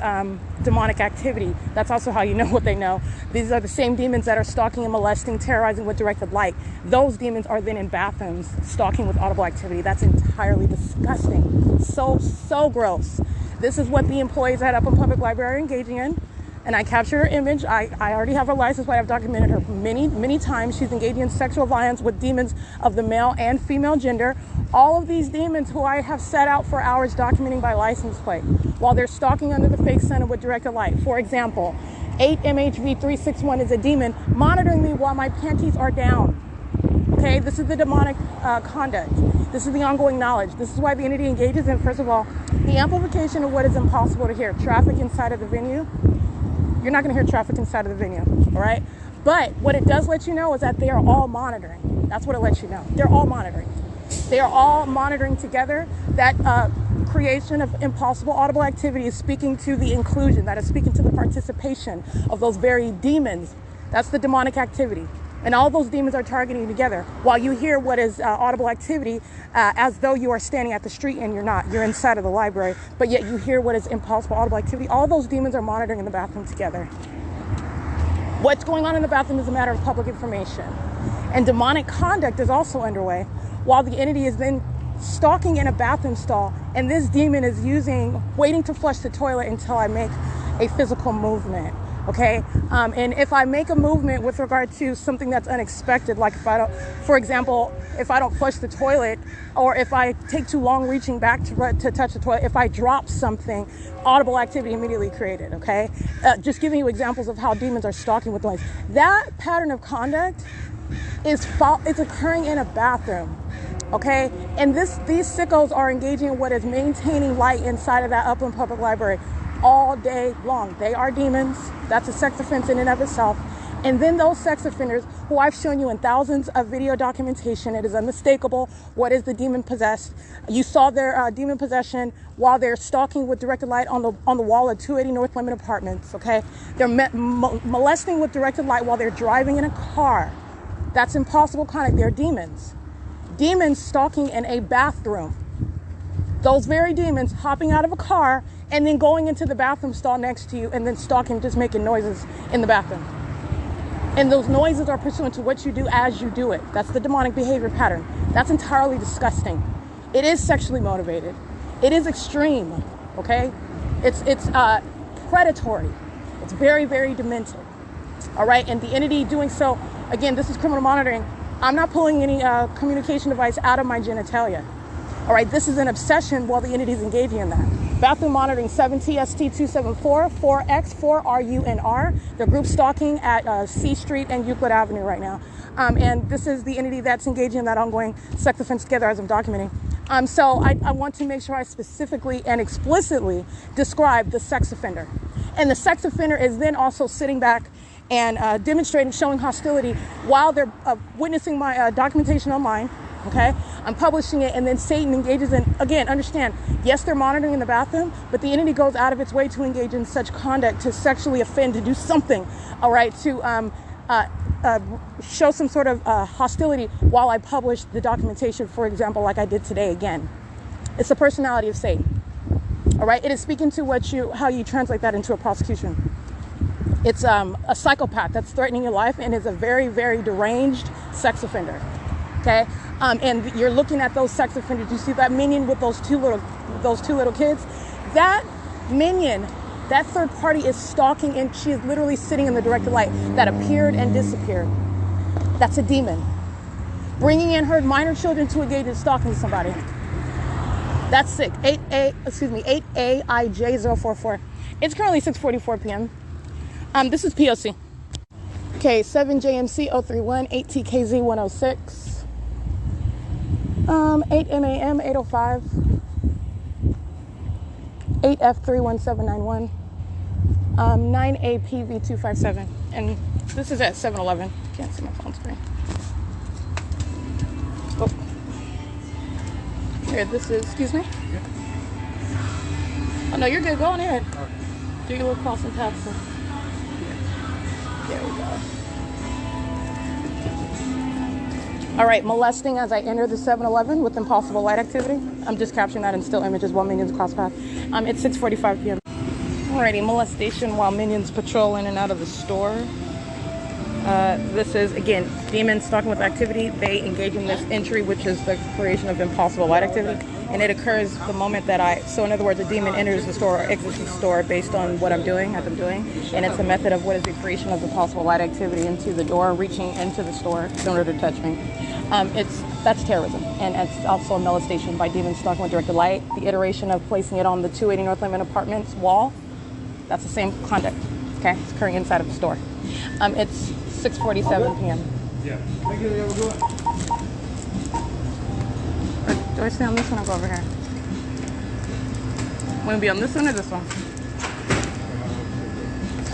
demonic activity. That's also how you know what they know. These are the same demons that are stalking and molesting, terrorizing with directed light. Those demons are then in bathrooms stalking with audible activity. That's entirely disgusting. So gross. This is what the employees at Upland Public Library are engaging in. And I capture her image. I already have her license, but I've documented her many times. She's engaging in sexual violence with demons of the male and female gender. All of these demons who I have set out for hours documenting by license plate while they're stalking under the fake center with directed light. For example, 8MHV361 is a demon monitoring me while my panties are down. Okay, this is the demonic conduct. This is the ongoing knowledge. This is why the entity engages in, first of all, the amplification of what is impossible to hear. Traffic inside of the venue. You're not going to hear traffic inside of the venue, all right? But what it does let you know is that they are all monitoring. That's what it lets you know. They're all monitoring. They are all monitoring together. That creation of impossible audible activity is speaking to the inclusion. That is speaking to the participation of those very demons. That's the demonic activity. And all those demons are targeting you together while you hear what is audible activity as though you are standing at the street, and you're not. You're inside of the library, but yet you hear what is impossible audible activity. All those demons are monitoring in the bathroom together. What's going on in the bathroom is a matter of public information. And demonic conduct is also underway while the entity is then stalking in a bathroom stall, and this demon is waiting to flush the toilet until I make a physical movement. Okay, and if I make a movement with regard to something that's unexpected, like for example, if I don't flush the toilet, or if I take too long reaching back to touch the toilet, if I drop something, audible activity immediately created. Okay, just giving you examples of how demons are stalking with noise. That pattern of conduct is occurring in a bathroom. Okay, and these sickos are engaging in what is maintaining light inside of that Upland Public Library all day long. They are demons. That's a sex offense in and of itself. And then those sex offenders, who I've shown you in thousands of video documentation, it is unmistakable what is the demon possessed. You saw their demon possession while they're stalking with directed light on the wall of 280 North Lemon Apartments. Okay, they're molesting with directed light while they're driving in a car. That's impossible conduct. They're demons. Demons stalking in a bathroom. Those very demons hopping out of a car and then going into the bathroom stall next to you and then stalking, just making noises in the bathroom. And those noises are pursuant to what you do as you do it. That's the demonic behavior pattern. That's entirely disgusting. It is sexually motivated. It is extreme, okay? It's predatory. It's very, very demented, all right? And the entity doing so, again, this is criminal monitoring. I'm not pulling any communication device out of my genitalia. All right, this is an obsession while the entity is engaging in that. Bathroom monitoring 7TST274, 4X, 4RUNR. They're group stalking at C Street and Euclid Avenue right now. And this is the entity that's engaging in that ongoing sex offense together as I'm documenting. So I want to make sure I specifically and explicitly describe the sex offender. And the sex offender is then also sitting back and demonstrating, showing hostility while they're witnessing my documentation online. Okay, I'm publishing it, and then Satan engages in, again, understand, yes, they're monitoring in the bathroom, but the entity goes out of its way to engage in such conduct, to sexually offend, to do something, all right, to show some sort of hostility while I publish the documentation, for example, like I did today again. It's the personality of Satan, all right? It is speaking to how you translate that into a prosecution. It's a psychopath that's threatening your life and is a very, very deranged sex offender, okay? And you're looking at those sex offenders. You see that minion with those two little kids? That minion, that third party is stalking, and she is literally sitting in the directed light that appeared and disappeared. That's a demon. Bringing in her minor children to engage in stalking somebody. That's sick. 8AIJ044. It's currently 6:44 p.m. This is P.O.C. Okay, 7JMC031, 8TKZ106. 8MAM 805, 8F31791, 9APV257, and this is at 7-Eleven. Can't see my phone screen. Oh, here, this is, excuse me? Yeah. Oh no, you're good, go on ahead. Do your little crossing paths. There we go. All right, molesting as I enter the 7-Eleven with impossible light activity. I'm just capturing that in still images while minions cross path. It's 6:45 p.m. Alrighty, molestation while minions patrol in and out of the store. This is, again, demons stalking with activity. They engage in this entry, which is the creation of impossible light activity. And it occurs the moment that so in other words, a demon enters the store or exits the store based on what I'm doing, as I'm doing. And it's a method of what is the creation of impossible light activity into the door, reaching into the store in order to touch me. That's terrorism. And it's also a molestation by demons stalking with directed light. The iteration of placing it on the 280 North Lemon Apartments wall, that's the same conduct. Okay, it's occurring inside of the store. It's 6:47 p.m. Yeah. Thank you. Have a good one. Or do I stay on this one or go over here? Want to be on this one or this one?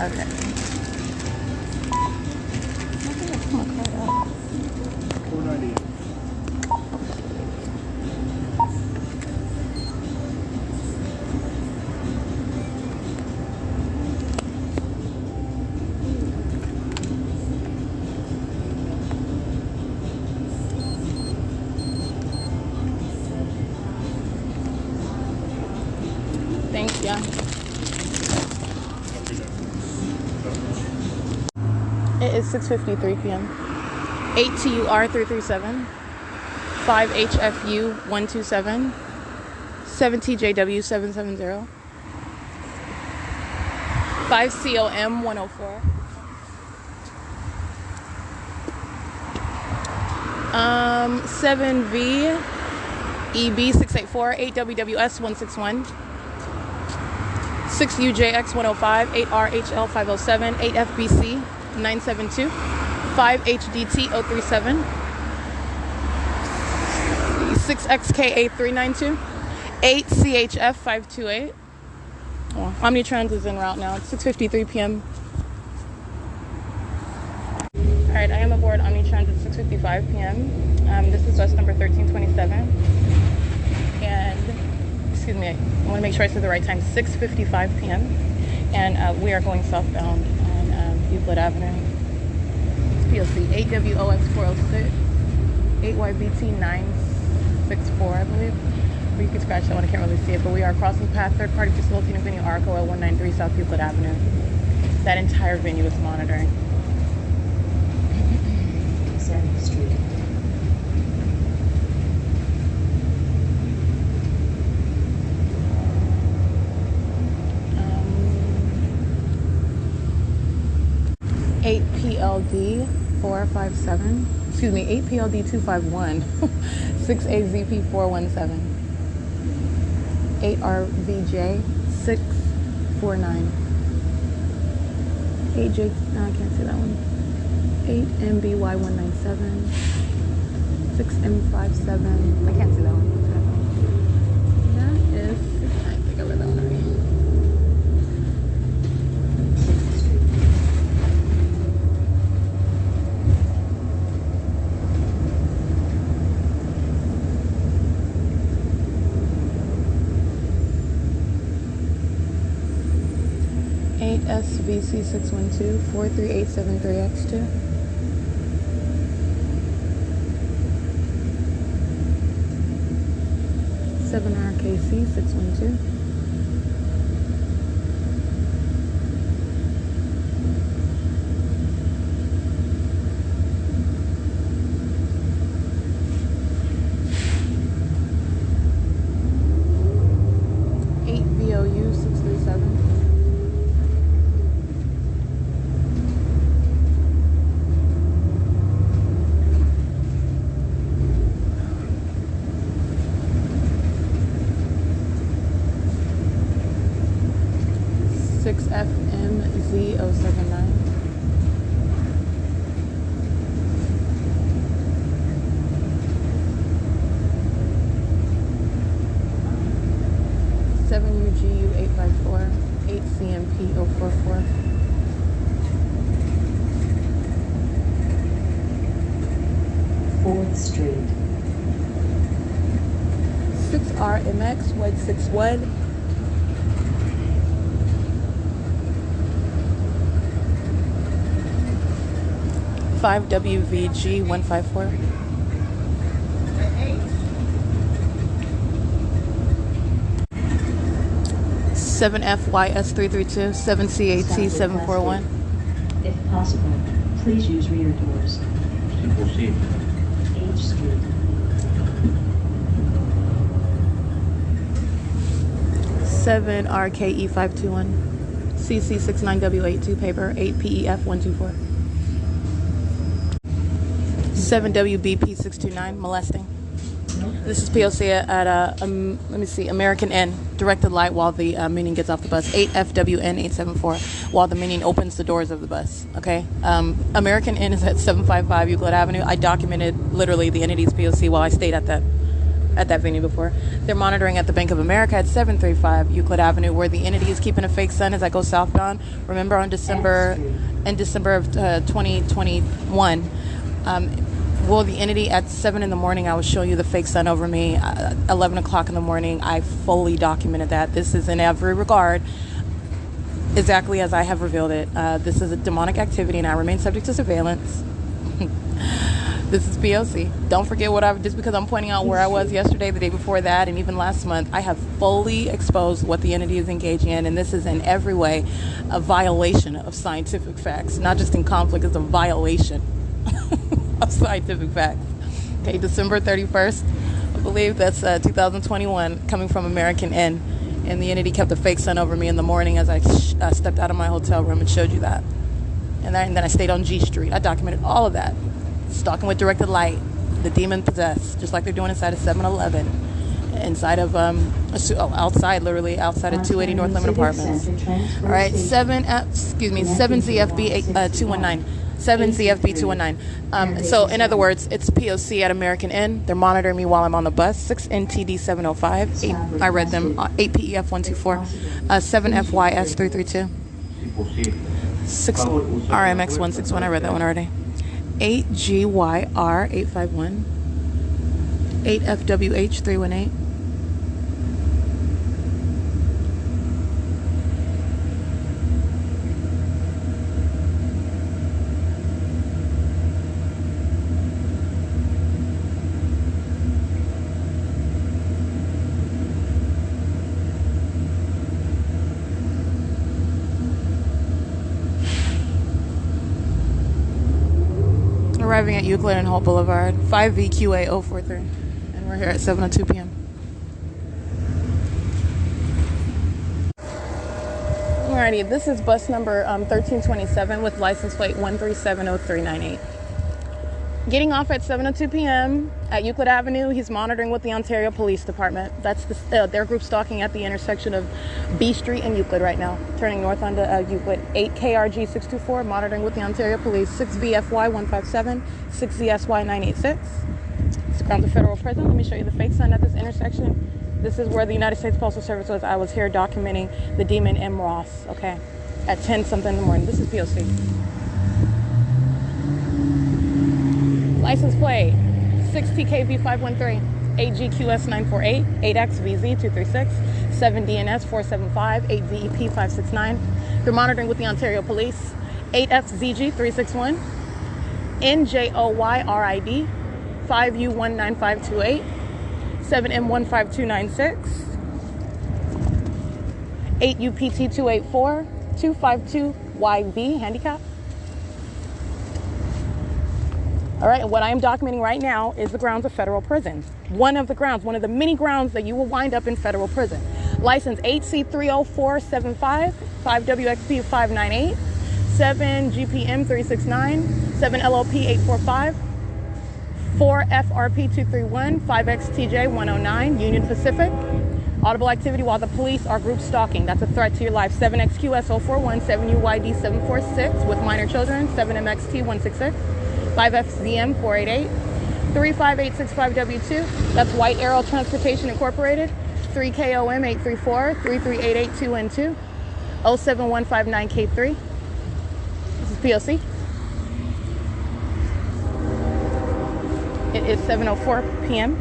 Okay. I think I put my card out. 490. Thanks, yeah. It is 6:53 p.m. 8TUR337, 5HFU127, 7TJW770, 5COM104, 7VEB684, 8WWS161, 6UJX105, 8RHL507, 8FBC972, 5HDT037, 6XK8392, 8CHF528. Oh, Omnitrans is en route now. It's 6:53 p.m. All right, I am aboard Omnitrans at 6:55 p.m. This is bus number 1327. And, excuse me, I want to make sure I said the right time, 6:55 p.m. And we are going southbound on Euclid Avenue. It's P.O.C. 8WOX406, 8YBT964, I believe. Or you can scratch that one, I can't really see it. But we are crossing path, third party facilitating venue ARCO at 193 South Euclid Avenue. That entire venue is monitoring. Street. 8PLD457, excuse me, 8PLD251, 6AZP417, 8RVJ649, 8J, no, I can't see that one, 8MBY197, 6M57. I can't see that one. That is, I think I read that one already. 8SVC612, 43873X2. 7RKC612. 8VOU637. 6FMZ079. 7UGU854, 8CMP044. 4th Street. 6RMX161. 5WVG154. 7FYS332, 7CAT741. If possible, please use rear doors. C.E.A.S E. H Street. 7RKE521, CC69W82 paper, 8PEF124. 7WBP629, molesting. This is P.O.C. at let me see, American N, directed light while the minion gets off the bus. 8FWN874, while the minion opens the doors of the bus. Okay, American N is at 755 Euclid Avenue. I documented literally the entity's P.O.C. while I stayed at that venue before. They're monitoring at the Bank of America at 735 Euclid Avenue, where the entity is keeping a fake sun as I go southbound. Remember, in December of 2021. Well, the entity at 7 in the morning, I was showing you the fake sun over me. 11 o'clock in the morning, I fully documented that. This is in every regard exactly as I have revealed it. This is a demonic activity, and I remain subject to surveillance. This is P.O.C. Don't forget just because I'm pointing out where I was yesterday, the day before that, and even last month, I have fully exposed what the entity is engaging in, and this is in every way a violation of scientific facts. Not just in conflict, it's a violation of scientific facts. Okay, December 31st, I believe that's 2021, coming from American N. And the entity kept a fake sun over me in the morning as I stepped out of my hotel room and showed you that. And then I stayed on G Street. I documented all of that. Stalking with directed light, the demon possessed, just like they're doing inside of 7-Eleven, inside of outside 280 North Lemon Apartments. All right, 7ZFB 219. 7ZFB219. So in other words, it's P.O.C. at American Inn. They're monitoring me while I'm on the bus. 6NTD705. I read them. 8PEF124. 7FYS332. 6RMX161. I read that one already. 8GYR851. 8FWH318. Arriving at Euclid and Holt Boulevard, 5VQA043, and we're here at 7:02 p.m. Alrighty, this is bus number 1327 with license plate 1370398. Getting off at 7:02 p.m. at Euclid Avenue. He's monitoring with the Ontario Police Department. That's their group stalking at the intersection of B Street and Euclid right now. Turning north onto Euclid. 8KRG 624, monitoring with the Ontario Police. 6VFY 157, 6ZSY 986. It's grounds of federal prison. Let me show you the fake sign at this intersection. This is where the United States Postal Service was. I was here documenting the Demon M. Ross, okay, at 10 something in the morning. This is P.O.C. License plate 6TKV513, 8GQS948, 8XVZ236, 7DNS475, 8VEP569. They're monitoring with the Ontario Police. 8FZG361, NJOYRID 5U19528, 7M15296, 8UPT284, 252YV handicap. All right, and what I am documenting right now is the grounds of federal prison. One of the many grounds that you will wind up in federal prison. License 8C30475, 5WXP598, 7GPM369, 7LOP845, 4FRP231, 5XTJ109, Union Pacific. Audible activity while the police are group stalking. That's a threat to your life. 7XQS041, 7UYD746 with minor children, 7MXT166. 5FZM488, 35865W2, that's White Arrow Transportation Incorporated, 3KOM834, 3388212, 07159K3. This is P.O.C. It is 7:04 p.m.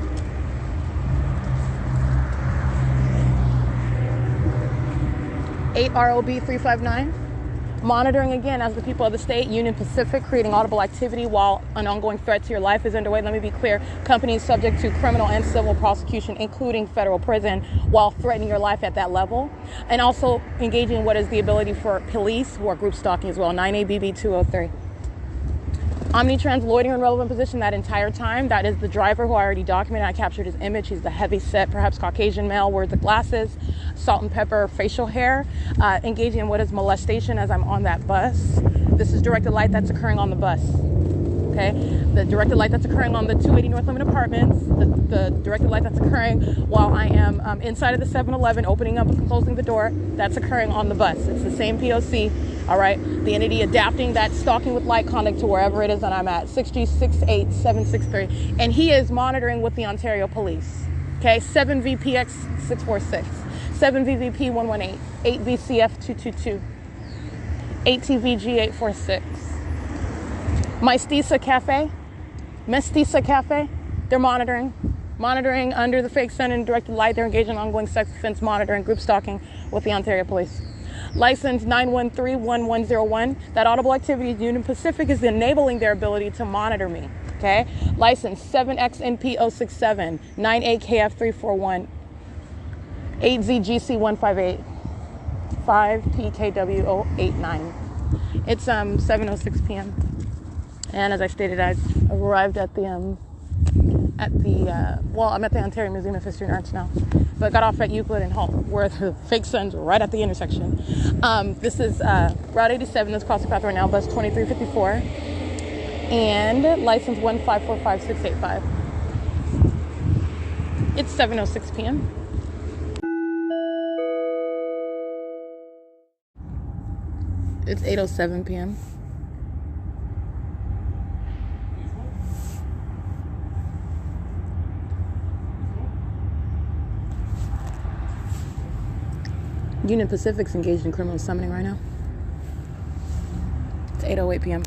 ROB359. Monitoring again as the people of the state, Union Pacific, creating audible activity while an ongoing threat to your life is underway. Let me be clear. Companies subject to criminal and civil prosecution, including federal prison, while threatening your life at that level. And also engaging in what is the ability for police who are group stalking as well. 9ABB203. Omnitrans loitering in relevant position that entire time. That is the driver who I already documented. I captured his image. He's the heavy set, perhaps Caucasian male, wears the glasses, salt and pepper facial hair, engaging in what is molestation as I'm on that bus. This is directed light that's occurring on the bus. Okay, the directed light that's occurring on the 280 North Limit Apartments, the directed light that's occurring while I am inside of the 7-Eleven, opening up and closing the door, that's occurring on the bus. It's the same P.O.C. All right, the entity adapting that stalking with light conduct to wherever it is that I'm at, 6G68763, and he is monitoring with the Ontario Police. Okay, 7VPX646, 7VVP118, 8VCF222, 8TVG846. Mestiza Cafe, they're monitoring under the fake sun and directed light. They're engaged in ongoing sex offense monitoring, group stalking with the Ontario Police. License 9131101. That audible activity Union Pacific is enabling their ability to monitor me. Okay. License 7XNP067, 9AKF341, 8ZGC158, 5PKW089. It's 7:06 p.m. And as I stated, I arrived at I'm at the Ontario Museum of History and Arts now, but got off at Euclid and Holt, where the fake sun's right at the intersection. This is Route 87, that's crossing path right now, bus 2354, and license 1545685. It's 7:06 p.m. It's 8:07 p.m. Union Pacific's engaged in criminal summoning right now. It's 8:08 p.m.